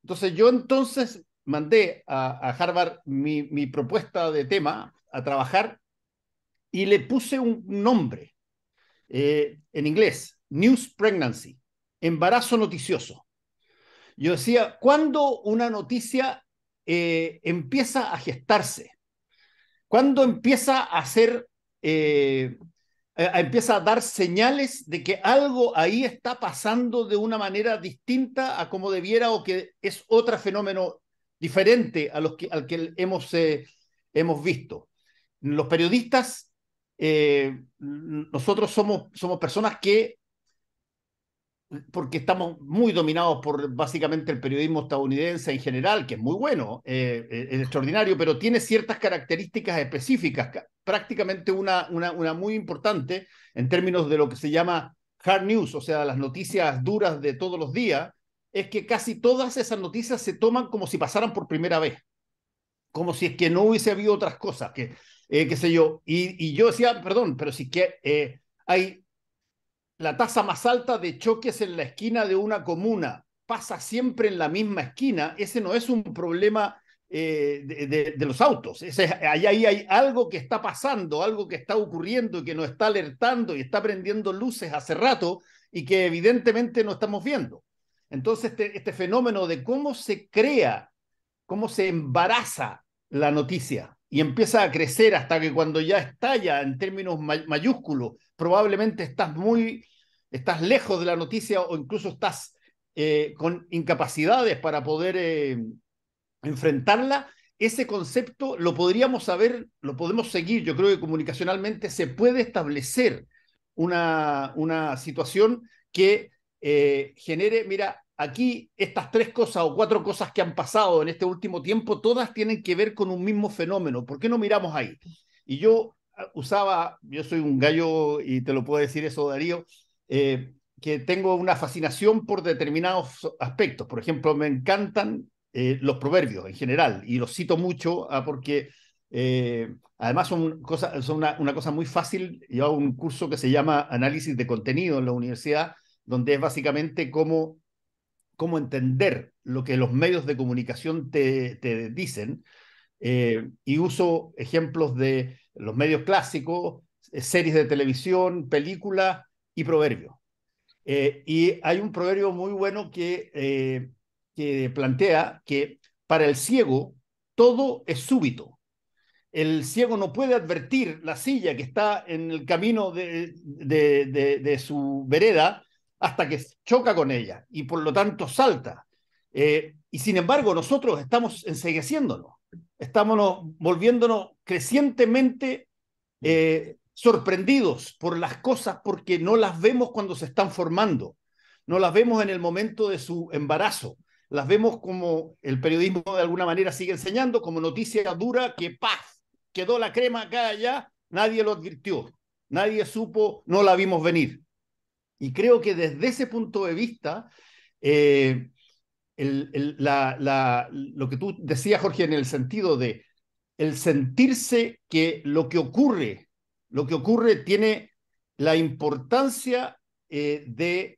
Entonces yo entonces mandé a Harvard mi propuesta de tema a trabajar y le puse un nombre en inglés, News Pregnancy, embarazo noticioso. Yo decía, ¿cuándo una noticia empieza a gestarse? ¿Cuándo empieza a ser, empieza a dar señales de que algo ahí está pasando de una manera distinta a como debiera o que es otro fenómeno diferente al que hemos visto? Los periodistas, nosotros somos personas que, porque estamos muy dominados por básicamente el periodismo estadounidense en general, que es muy bueno, es extraordinario, pero tiene ciertas características específicas, prácticamente una muy importante en términos de lo que se llama hard news, o sea, las noticias duras de todos los días, es que casi todas esas noticias se toman como si pasaran por primera vez, como si es que no hubiese habido otras cosas, qué sé yo. Y yo decía, perdón, pero sí que hay la tasa más alta de choques en la esquina de una comuna pasa siempre en la misma esquina, ese no es un problema de los autos. Ahí hay algo que está pasando, algo que está ocurriendo y que nos está alertando y está prendiendo luces hace rato y que evidentemente no estamos viendo. Entonces, este fenómeno de cómo se crea, cómo se embaraza la noticia y empieza a crecer hasta que cuando ya estalla en términos mayúsculos, probablemente estás lejos de la noticia o incluso estás con incapacidades para poder enfrentarla. Ese concepto lo podríamos saber, lo podemos seguir. Yo creo que comunicacionalmente se puede establecer una situación que genere, mira, aquí estas 3 cosas o 4 cosas que han pasado en este último tiempo, todas tienen que ver con un mismo fenómeno. ¿Por qué no miramos ahí? Y yo soy un gallo, y te lo puedo decir eso, Darío, que tengo una fascinación por determinados aspectos. Por ejemplo, me encantan los proverbios en general, y los cito mucho porque además son una cosa muy fácil. Yo hago un curso que se llama Análisis de Contenido en la universidad, donde es básicamente cómo entender lo que los medios de comunicación te dicen, y uso ejemplos de los medios clásicos, series de televisión, películas y proverbios. Y hay un proverbio muy bueno que plantea que para el ciego todo es súbito. El ciego no puede advertir la silla que está en el camino de su vereda hasta que choca con ella y por lo tanto salta. Y sin embargo, nosotros estamos encegueciéndonos, estamos volviéndonos crecientemente sorprendidos por las cosas porque no las vemos cuando se están formando, no las vemos en el momento de su embarazo, las vemos como el periodismo de alguna manera sigue enseñando, como noticia dura que ¡paf! Quedó la crema acá allá, nadie lo advirtió, nadie supo, no la vimos venir. Y creo que desde ese punto de vista, eh, lo que tú decías, Jorge, en el sentido de el sentirse que lo que ocurre tiene la importancia de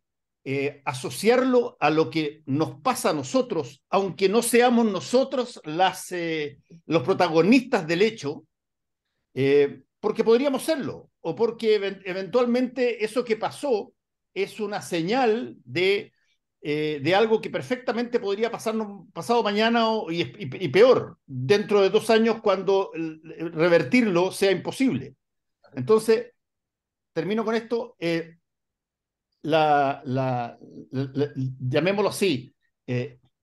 asociarlo a lo que nos pasa a nosotros, aunque no seamos nosotros los protagonistas del hecho, porque podríamos serlo, o porque eventualmente eso que pasó es una señal de algo que perfectamente podría pasarnos pasado mañana y peor, dentro de 2 años, cuando revertirlo sea imposible. Entonces, termino con esto, la, la, llamémoslo así,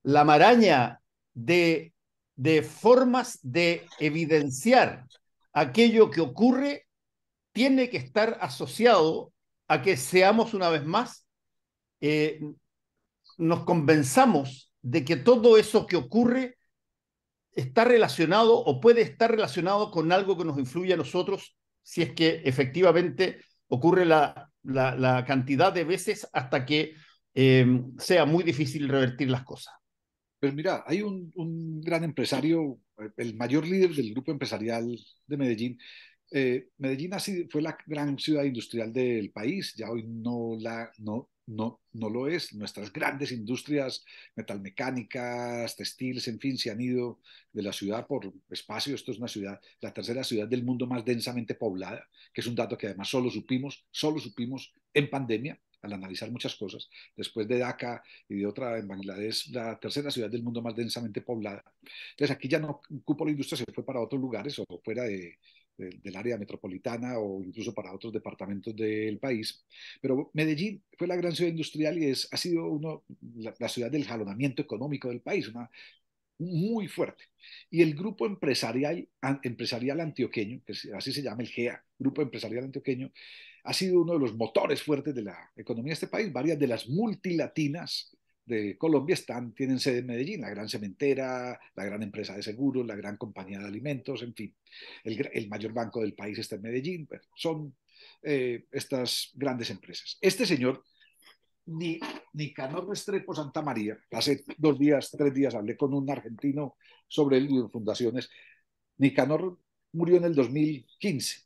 la maraña de formas de evidenciar aquello que ocurre tiene que estar asociado a que seamos una vez más, eh, nos convenzamos de que todo eso que ocurre está relacionado o puede estar relacionado con algo que nos influye a nosotros, si es que efectivamente ocurre la cantidad de veces hasta que sea muy difícil revertir las cosas. Pues mira, hay un gran empresario, el mayor líder del grupo empresarial de Medellín. Medellín fue la gran ciudad industrial del país, ya hoy no lo es. Nuestras grandes industrias metalmecánicas, textiles, en fin, se han ido de la ciudad por espacio. Esto es una ciudad, la tercera ciudad del mundo más densamente poblada, que es un dato que además solo supimos en pandemia, al analizar muchas cosas. Después de Dhaka y de otra en Bangladesh, la tercera ciudad del mundo más densamente poblada. Entonces aquí ya no cupo la industria, se fue para otros lugares o fuera del área metropolitana o incluso para otros departamentos del país. Pero Medellín fue la gran ciudad industrial y ha sido la ciudad del jalonamiento económico del país, muy fuerte. Y el grupo empresarial antioqueño, que así se llama el GEA, Grupo Empresarial Antioqueño, ha sido uno de los motores fuertes de la economía de este país. Varias de las multilatinas de Colombia tienen sede en Medellín, la gran cementera, la gran empresa de seguros, la gran compañía de alimentos, en fin. El mayor banco del país está en Medellín. Bueno, son estas grandes empresas. Este señor, Nicanor Restrepo Santa María, hace 2 días, 3 días, hablé con un argentino sobre él y fundaciones. Nicanor murió en el 2015.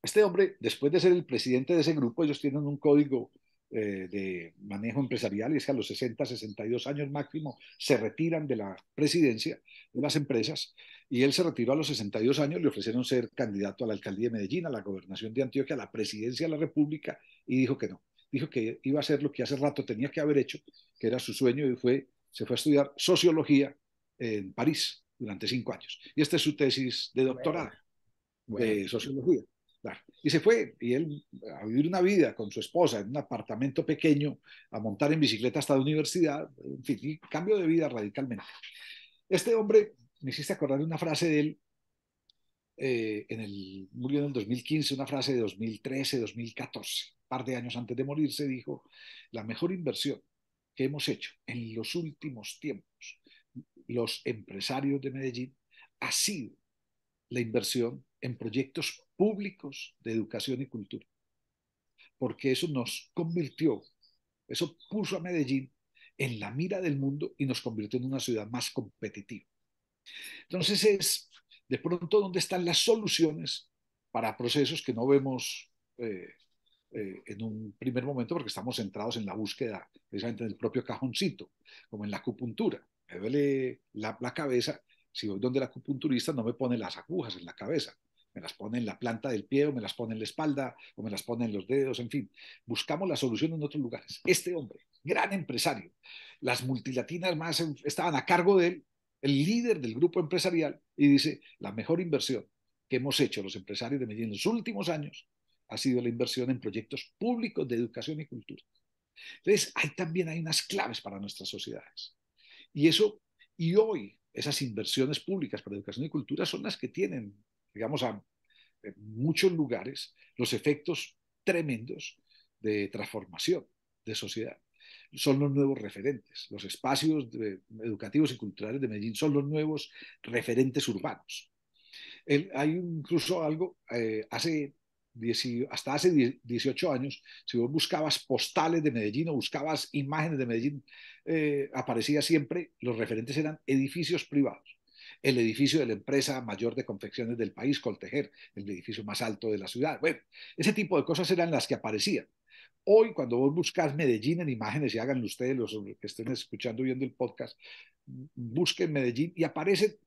Este hombre, después de ser el presidente de ese grupo, ellos tienen un código de manejo empresarial y es que a los 60, 62 años máximo se retiran de la presidencia de las empresas y él se retiró a los 62 años, le ofrecieron ser candidato a la alcaldía de Medellín, a la gobernación de Antioquia, a la presidencia de la República y dijo que no. Dijo que iba a hacer lo que hace rato tenía que haber hecho, que era su sueño y se fue a estudiar sociología en París durante 5 años. Y esta es su tesis de doctorado Bueno, bueno. de sociología. Claro. Y se fue, y él a vivir una vida con su esposa en un apartamento pequeño, a montar en bicicleta hasta la universidad, en fin, y cambio de vida radicalmente. Este hombre, me hiciste acordar de una frase de él, murió en el 2015, una frase de 2013, 2014, un par de años antes de morirse, dijo, la mejor inversión que hemos hecho en los últimos tiempos, los empresarios de Medellín, ha sido la inversión en proyectos públicos de educación y cultura, porque eso nos convirtió, eso puso a Medellín en la mira del mundo y nos convirtió en una ciudad más competitiva. Entonces es, de pronto, ¿dónde están las soluciones para procesos que no vemos en un primer momento porque estamos centrados en la búsqueda precisamente del propio cajoncito, como en la acupuntura? Me duele la cabeza, si voy donde el acupunturista no me pone las agujas en la cabeza, me las pone en la planta del pie o me las pone en la espalda o me las pone en los dedos, en fin. Buscamos la solución en otros lugares. Este hombre, gran empresario, las multilatinas más estaban a cargo de él, el líder del grupo empresarial, y dice, la mejor inversión que hemos hecho los empresarios de Medellín en los últimos años ha sido la inversión en proyectos públicos de educación y cultura. Entonces, también hay unas claves para nuestras sociedades. Y eso, y hoy, esas inversiones públicas para educación y cultura son las que tienen, digamos, en muchos lugares los efectos tremendos de transformación de sociedad. Son los nuevos referentes. Los espacios educativos y culturales de Medellín son los nuevos referentes urbanos. Hay incluso algo, hasta hace 18 años, si vos buscabas postales de Medellín o buscabas imágenes de Medellín, aparecía siempre, los referentes eran edificios privados. El edificio de la empresa mayor de confecciones del país, Coltejer, el edificio más alto de la ciudad. Bueno, ese tipo de cosas eran las que aparecían. Hoy, cuando vos buscas Medellín en imágenes, y háganlo ustedes, los que estén escuchando, viendo el podcast, busquen Medellín y aparece.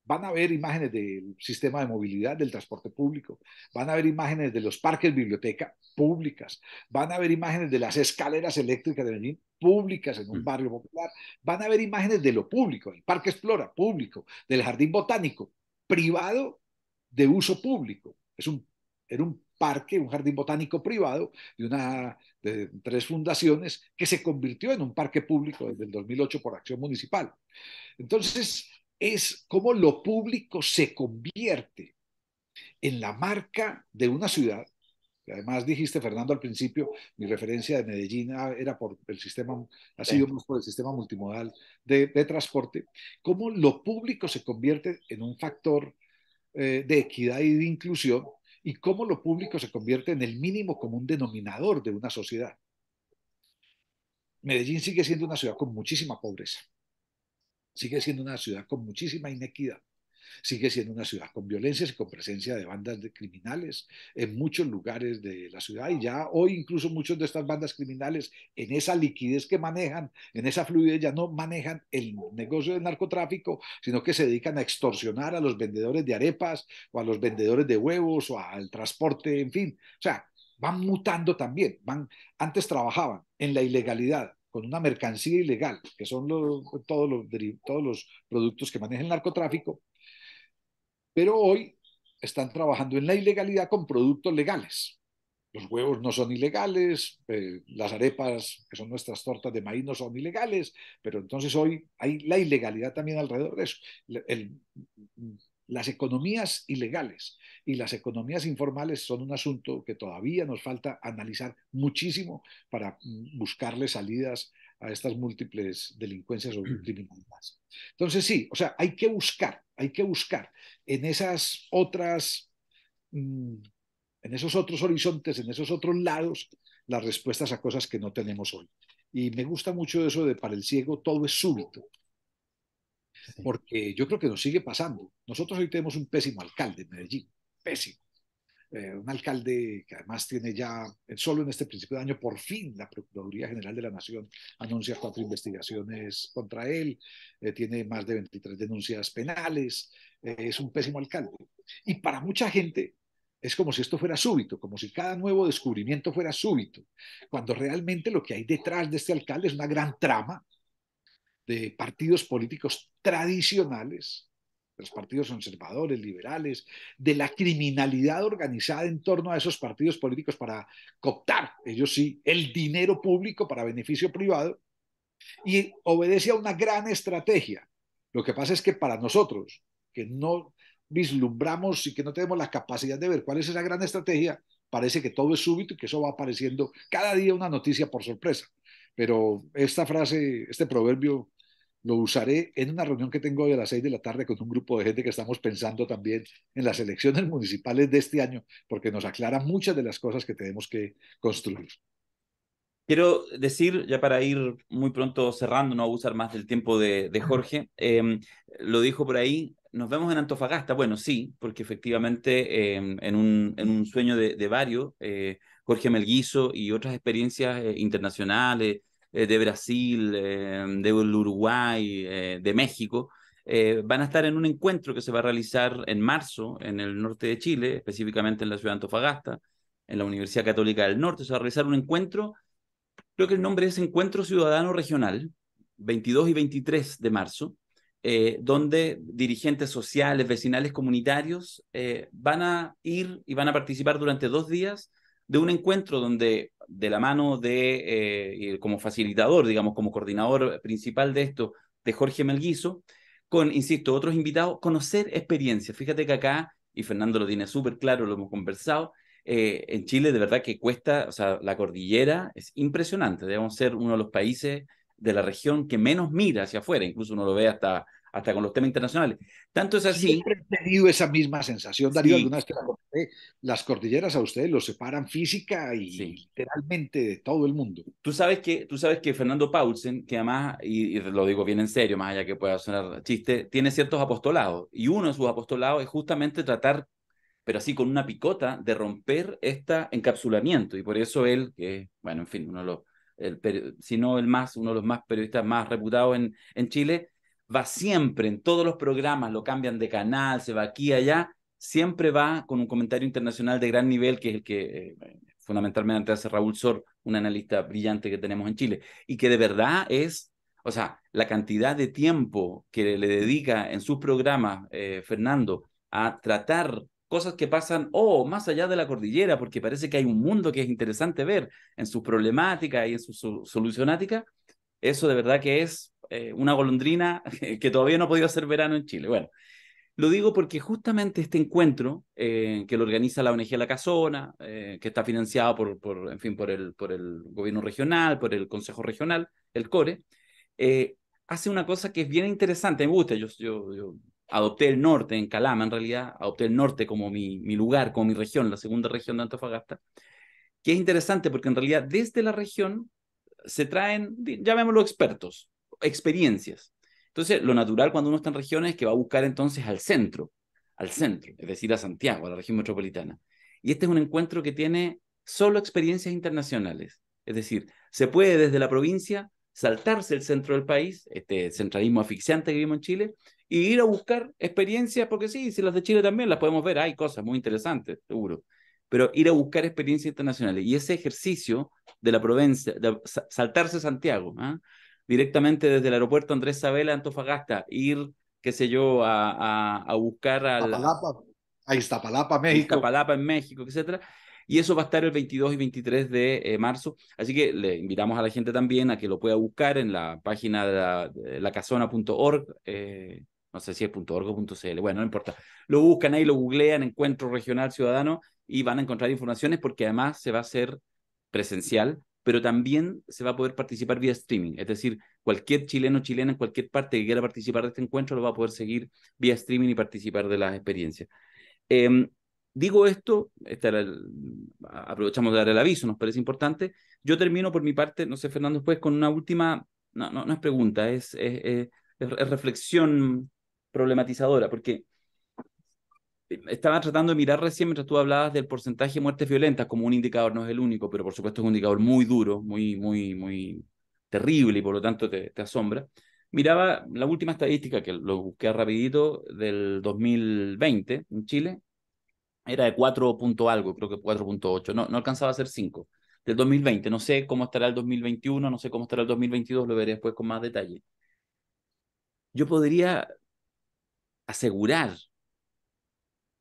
Van a ver imágenes del sistema de movilidad, del transporte público, van a ver imágenes de los parques biblioteca públicas, van a ver imágenes de las escaleras eléctricas de Medellín públicas en un barrio popular, van a ver imágenes de lo público, el Parque Explora público, del Jardín Botánico privado de uso público. Era un parque, un jardín botánico privado de 3 fundaciones que se convirtió en un parque público desde el 2008 por acción municipal. Entonces, es como lo público se convierte en la marca de una ciudad. Además dijiste, Fernando, al principio, mi referencia de Medellín era por el sistema, ha sido más por el sistema multimodal de transporte, cómo lo público se convierte en un factor de equidad y de inclusión, y cómo lo público se convierte en el mínimo común denominador de una sociedad. Medellín sigue siendo una ciudad con muchísima pobreza, sigue siendo una ciudad con muchísima inequidad, sigue siendo una ciudad con violencias y con presencia de bandas de criminales en muchos lugares de la ciudad, y ya hoy incluso muchos de estas bandas criminales, en esa liquidez que manejan, en esa fluidez, ya no manejan el negocio del narcotráfico, sino que se dedican a extorsionar a los vendedores de arepas o a los vendedores de huevos o al transporte, en fin. O sea, van mutando también. Antes trabajaban en la ilegalidad con una mercancía ilegal, que son todos los productos que maneja el narcotráfico, pero hoy están trabajando en la ilegalidad con productos legales. Los huevos no son ilegales, las arepas, que son nuestras tortas de maíz, no son ilegales, pero entonces hoy hay la ilegalidad también alrededor de eso. Las economías ilegales y las economías informales son un asunto que todavía nos falta analizar muchísimo para buscarle salidas a estas múltiples delincuencias o criminalidades. Entonces sí, o sea, hay que buscar en esas otras, en esos otros horizontes, en esos otros lados, las respuestas a cosas que no tenemos hoy. Y me gusta mucho eso de para el ciego todo es súbito, porque yo creo que nos sigue pasando. Nosotros hoy tenemos un pésimo alcalde en Medellín, pésimo. Un alcalde que además tiene ya, solo en este principio de año, por fin la Procuraduría General de la Nación anuncia 4 investigaciones contra él, tiene más de 23 denuncias penales, es un pésimo alcalde. Y para mucha gente es como si esto fuera súbito, como si cada nuevo descubrimiento fuera súbito, cuando realmente lo que hay detrás de este alcalde es una gran trama de partidos políticos tradicionales, de los partidos conservadores, liberales, de la criminalidad organizada en torno a esos partidos políticos para cooptar, ellos sí, el dinero público para beneficio privado, y obedece a una gran estrategia. Lo que pasa es que para nosotros, que no vislumbramos y que no tenemos la capacidad de ver cuál es esa gran estrategia, parece que todo es súbito y que eso va apareciendo cada día una noticia por sorpresa. Pero esta frase, este proverbio lo usaré en una reunión que tengo hoy a las 6 de la tarde con un grupo de gente que estamos pensando también en las elecciones municipales de este año, porque nos aclara muchas de las cosas que tenemos que construir. Quiero decir, ya para ir muy pronto cerrando, no abusar más del tiempo de Jorge, lo dijo por ahí, nos vemos en Antofagasta. Bueno, sí, porque efectivamente en un sueño de varios, Jorge Melguizo y otras experiencias internacionales de Brasil, de Uruguay, de México, van a estar en un encuentro que se va a realizar en marzo en el norte de Chile, específicamente en la ciudad de Antofagasta, en la Universidad Católica del Norte. Se va a realizar un encuentro. Creo que el nombre es Encuentro Ciudadano Regional, 22 y 23 de marzo, donde dirigentes sociales, vecinales, comunitarios van a ir y van a participar durante 2 días de un encuentro donde, de la mano de, como facilitador, digamos, como coordinador principal de esto, de Jorge Melguizo, con, insisto, otros invitados, conocer experiencias. Fíjate que acá, y Fernando lo tiene súper claro, lo hemos conversado, en Chile de verdad que cuesta, o sea, la cordillera es impresionante, debemos ser uno de los países de la región que menos mira hacia afuera, incluso uno lo ve hasta con los temas internacionales. Tanto es así, Siempre he tenido esa misma sensación, Darío, sí, alguna vez te la conté. Las cordilleras a ustedes los separan física y sí. literalmente de todo el mundo. Tú sabes que Fernando Paulsen, que además, y lo digo bien en serio, más allá que pueda sonar chiste, tiene ciertos apostolados, y uno de sus apostolados es justamente tratar, pero así con una picota, de romper este encapsulamiento. Y por eso él, que, bueno, en fin, si no el más, uno de los más periodistas más reputados en Chile, va siempre en todos los programas, lo cambian de canal, se va aquí y allá, siempre va con un comentario internacional de gran nivel, que es el que fundamentalmente hace Raúl Sor, un analista brillante que tenemos en Chile, y que de verdad es, o sea, la cantidad de tiempo que le dedica en sus programas, Fernando, a tratar cosas que pasan, más allá de la cordillera, porque parece que hay un mundo que es interesante ver en sus problemáticas y en sus solucionáticas. Eso de verdad que es una golondrina que todavía no ha podido hacer verano en Chile. Bueno, lo digo porque justamente este encuentro que lo organiza la ONG La Casona, que está financiado en fin, por el gobierno regional, por el Consejo Regional, el CORE, eh, hace una cosa que es bien interesante, me gusta. Yo adopté el norte en Calama, en realidad, adopté el norte como mi lugar, como mi región, la segunda región de Antofagasta, que es interesante porque en realidad desde la región se traen, llamémoslo expertos, experiencias. Entonces, lo natural cuando uno está en regiones es que va a buscar entonces al centro, es decir, a Santiago, a la región metropolitana. Y este es un encuentro que tiene solo experiencias internacionales. Es decir, se puede desde la provincia saltarse el centro del país, este centralismo asfixiante que vivimos en Chile, y ir a buscar experiencias, porque sí, si las de Chile también las podemos ver, hay cosas muy interesantes, seguro, pero ir a buscar experiencias internacionales. Y ese ejercicio de la provincia, de saltarse Santiago, ¿eh? Directamente desde el aeropuerto Andrés Sabela, Antofagasta, ir, qué sé yo, a buscar Iztapalapa, a Iztapalapa, a México. Iztapalapa en México, etcétera. Y eso va a estar el 22 y 23 de marzo. Así que le invitamos a la gente también a que lo pueda buscar en la página de lacasona.org. No sé si es .org o .cl. Bueno, no importa. Lo buscan ahí, lo googlean, Encuentro Regional Ciudadano, y van a encontrar informaciones, porque además se va a hacer presencial, pero también se va a poder participar vía streaming. Es decir, cualquier chileno o chilena en cualquier parte que quiera participar de este encuentro lo va a poder seguir vía streaming y participar de las experiencias. Eh, Digo esto, aprovechamos de dar el aviso, nos parece importante. Yo termino por mi parte, no sé, Fernando, después con una última, no es pregunta, es reflexión problematizadora, porque estaba tratando de mirar recién mientras tú hablabas del porcentaje de muertes violentas como un indicador, no es el único, pero por supuesto es un indicador muy duro, muy, muy, muy terrible, y por lo tanto te asombra. Miraba la última estadística, que lo busqué rapidito, del 2020 en Chile, era de 4 punto algo, creo que 4,8, no alcanzaba a ser 5, del 2020. No sé cómo estará el 2021, no sé cómo estará el 2022, lo veré después con más detalle. Yo podría asegurar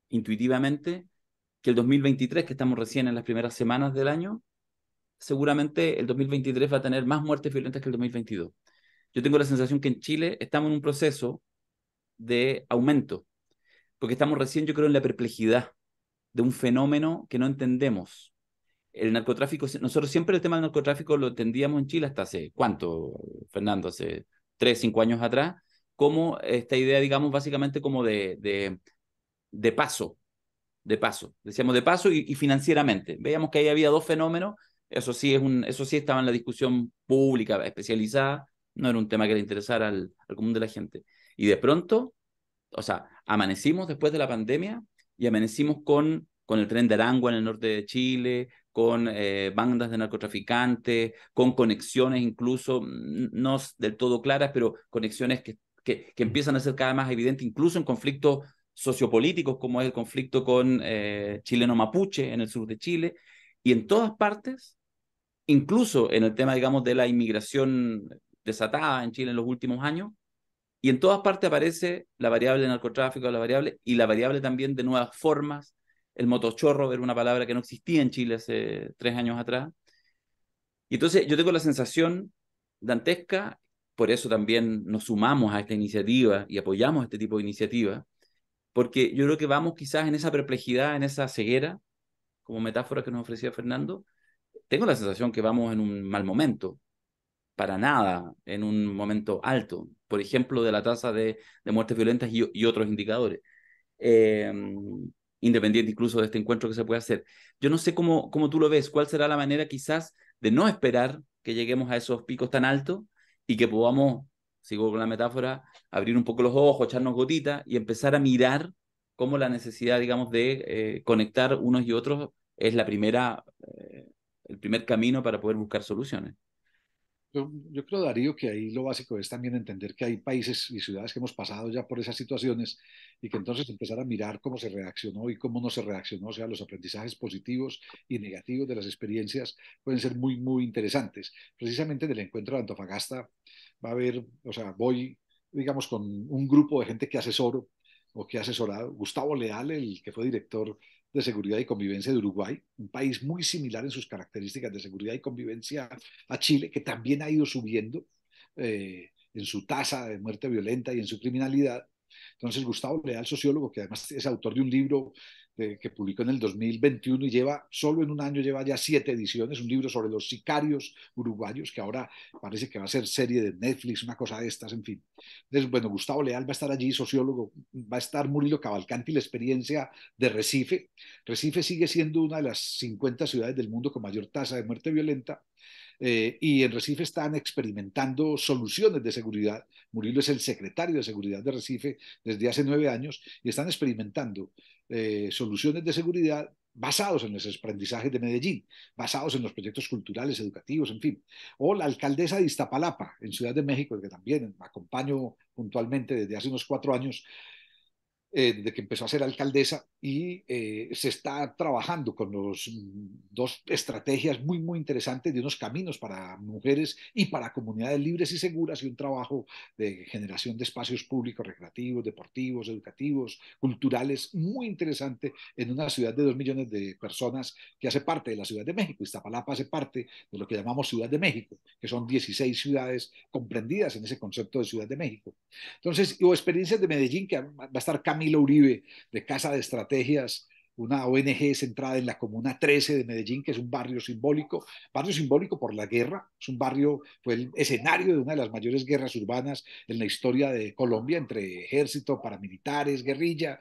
intuitivamente que el 2023, que estamos recién en las primeras semanas del año, seguramente el 2023 va a tener más muertes violentas que el 2022. Yo tengo la sensación que en Chile estamos en un proceso de aumento, porque estamos recién, yo creo, en la perplejidad de un fenómeno que no entendemos. El narcotráfico, nosotros siempre el tema del narcotráfico lo entendíamos en Chile hasta hace, ¿cuánto, Fernando? Hace 3, 5 años atrás, como esta idea, digamos, básicamente como de paso, decíamos de paso y financieramente. Veíamos que ahí había dos fenómenos, eso sí estaba en la discusión pública, especializada, no era un tema que le interesara al común de la gente. Y de pronto, o sea, amanecimos después de la pandemia y amanecimos con el tren de Aragua en el norte de Chile, con bandas de narcotraficantes, con conexiones incluso, no del todo claras, pero conexiones que empiezan a ser cada vez más evidentes, incluso en conflictos sociopolíticos, como es el conflicto con chileno-mapuche en el sur de Chile, y en todas partes, incluso en el tema, digamos, de la inmigración desatada en Chile en los últimos años, y en todas partes aparece la variable narcotráfico, la variable, y la variable también de nuevas formas. El motochorro era una palabra que no existía en Chile hace 3 años atrás. Y entonces yo tengo la sensación dantesca, por eso también nos sumamos a esta iniciativa y apoyamos este tipo de iniciativa, porque yo creo que vamos quizás en esa perplejidad, en esa ceguera, como metáfora que nos ofrecía Fernando. Tengo la sensación que vamos en un mal momento, para nada en un momento alto, por ejemplo, de la tasa de muertes violentas y otros indicadores, eh, independiente incluso de este encuentro que se puede hacer. Yo no sé cómo tú lo ves, cuál será la manera quizás de no esperar que lleguemos a esos picos tan altos y que podamos, sigo con la metáfora, abrir un poco los ojos, echarnos gotitas y empezar a mirar cómo la necesidad, digamos, de conectar unos y otros es el primer camino para poder buscar soluciones. Yo creo, Darío, que ahí lo básico es también entender que hay países y ciudades que hemos pasado ya por esas situaciones y que entonces empezar a mirar cómo se reaccionó y cómo no se reaccionó, o sea, los aprendizajes positivos y negativos de las experiencias pueden ser muy, muy interesantes. Precisamente en el encuentro de Antofagasta va a haber, o sea, voy, digamos, con un grupo de gente que asesoro o que ha asesorado, Gustavo Leal, el que fue director de Seguridad y Convivencia de Uruguay, un país muy similar en sus características de seguridad y convivencia a Chile, que también ha ido subiendo en su tasa de muerte violenta y en su criminalidad. Entonces, Gustavo Leal, sociólogo, que además es autor de un libro que publicó en el 2021 y lleva, solo en un año, lleva ya 7 ediciones, un libro sobre los sicarios uruguayos, que ahora parece que va a ser serie de Netflix, una cosa de estas, en fin. Entonces, bueno, Gustavo Leal va a estar allí, sociólogo, va a estar Murilo Cavalcanti, la experiencia de Recife. Recife sigue siendo una de las 50 ciudades del mundo con mayor tasa de muerte violenta, y en Recife están experimentando soluciones de seguridad. Murilo es el secretario de seguridad de Recife desde hace 9 años y están experimentando soluciones de seguridad basados en los aprendizajes de Medellín, basados en los proyectos culturales, educativos, en fin. O la alcaldesa de Iztapalapa, en Ciudad de México, que también acompaño puntualmente desde hace unos 4 años, desde que empezó a ser alcaldesa, y se está trabajando con los dos estrategias muy, muy interesantes de unos caminos para mujeres y para comunidades libres y seguras y un trabajo de generación de espacios públicos, recreativos, deportivos, educativos, culturales, muy interesante en una ciudad de 2 millones de personas que hace parte de la Ciudad de México. Iztapalapa hace parte de lo que llamamos Ciudad de México, que son 16 ciudades comprendidas en ese concepto de Ciudad de México. Entonces, o experiencias de Medellín, que va a estar Camilo Uribe, de Casa de Estrategias, una ONG centrada en la Comuna 13 de Medellín, que es un barrio simbólico por la guerra, es un barrio, fue el escenario de una de las mayores guerras urbanas en la historia de Colombia, entre ejército, paramilitares, guerrilla,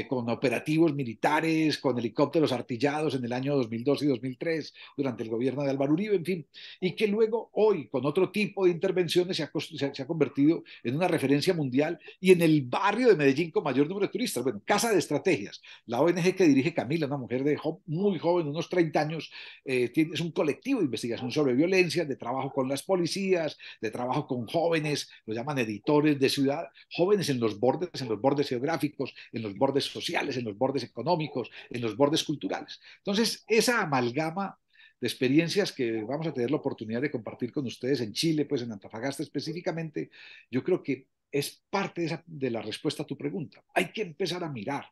con operativos militares, con helicópteros artillados en el año 2002 y 2003, durante el gobierno de Álvaro Uribe, en fin, y que luego hoy, con otro tipo de intervenciones, se ha convertido en una referencia mundial y en el barrio de Medellín con mayor número de turistas. Bueno, Casa de Estrategias, la ONG que dirige Camila, una mujer muy joven, unos 30 años, es un colectivo de investigación sobre violencia, de trabajo con las policías, de trabajo con jóvenes, lo llaman editores de ciudad, jóvenes en los bordes geográficos, en los bordes sociales, en los bordes económicos, en los bordes culturales. Entonces, esa amalgama de experiencias que vamos a tener la oportunidad de compartir con ustedes en Chile, pues en Antofagasta específicamente, yo creo que es parte de la respuesta a tu pregunta. Hay que empezar a mirar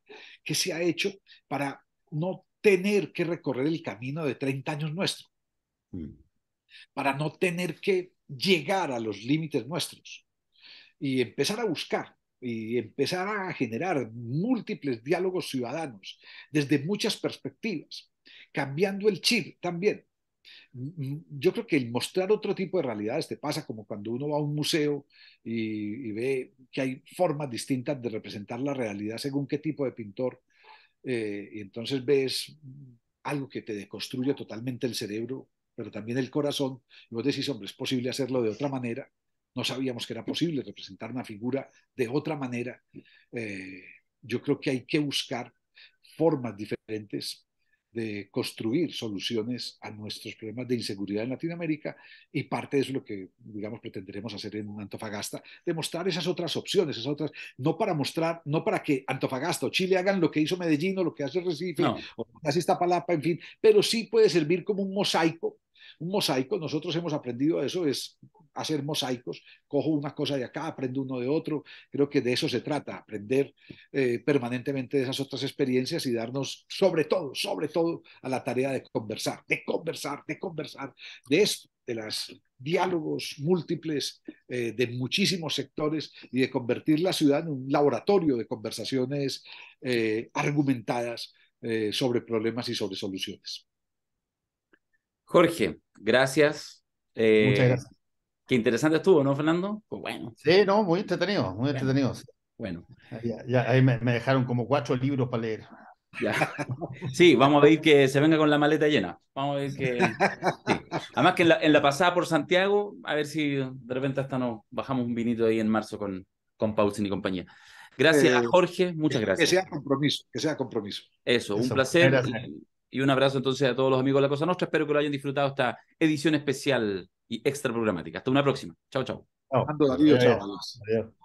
qué se ha hecho para no tener que recorrer el camino de 30 años nuestro, Mm. para no tener que llegar a los límites nuestros y empezar a buscar y empezar a generar múltiples diálogos ciudadanos desde muchas perspectivas, cambiando el chip también. Yo creo que el mostrar otro tipo de realidades te pasa como cuando uno va a un museo y ve que hay formas distintas de representar la realidad según qué tipo de pintor, y entonces ves algo que te deconstruye totalmente el cerebro, pero también el corazón, y vos decís, hombre, es posible hacerlo de otra manera, no sabíamos que era posible representar una figura de otra manera. Eh, yo creo que hay que buscar formas diferentes de construir soluciones a nuestros problemas de inseguridad en Latinoamérica, y parte de eso es lo que, digamos, pretenderemos hacer en Antofagasta, demostrar esas otras opciones, esas otras, no para mostrar, no para que Antofagasta o Chile hagan lo que hizo Medellín o lo que hace Recife No, o lo que hace Iztapalapa, en fin, pero sí puede servir como un mosaico, nosotros hemos aprendido eso, es hacer mosaicos, cojo una cosa de acá, aprendo uno de otro, creo que de eso se trata, aprender permanentemente de esas otras experiencias y darnos sobre todo a la tarea de conversar, de esto, de los diálogos múltiples de muchísimos sectores y de convertir la ciudad en un laboratorio de conversaciones argumentadas sobre problemas y sobre soluciones. Jorge, gracias. Muchas gracias. Qué interesante estuvo, ¿no, Fernando? Pues bueno, Sí, no, muy entretenido, muy bueno, entretenido. bueno. Ahí me dejaron como 4 libros para leer. Ya. Sí, vamos a ver que se venga con la maleta llena. Vamos a ver que. Sí. Además que en la pasada por Santiago, a ver si de repente hasta nos bajamos un vinito ahí en marzo con Paulsen y compañía. Gracias, Eh, Jorge, muchas que gracias. sea compromiso, que sea compromiso. Eso, un Eso, muchas placer gracias. y un abrazo entonces a todos los amigos de la Cosa Nostra. Espero que lo hayan disfrutado esta edición especial y extra programática. Hasta una próxima. Chao, chao. Chao. Ando Darío, Adiós. chavales. Adiós.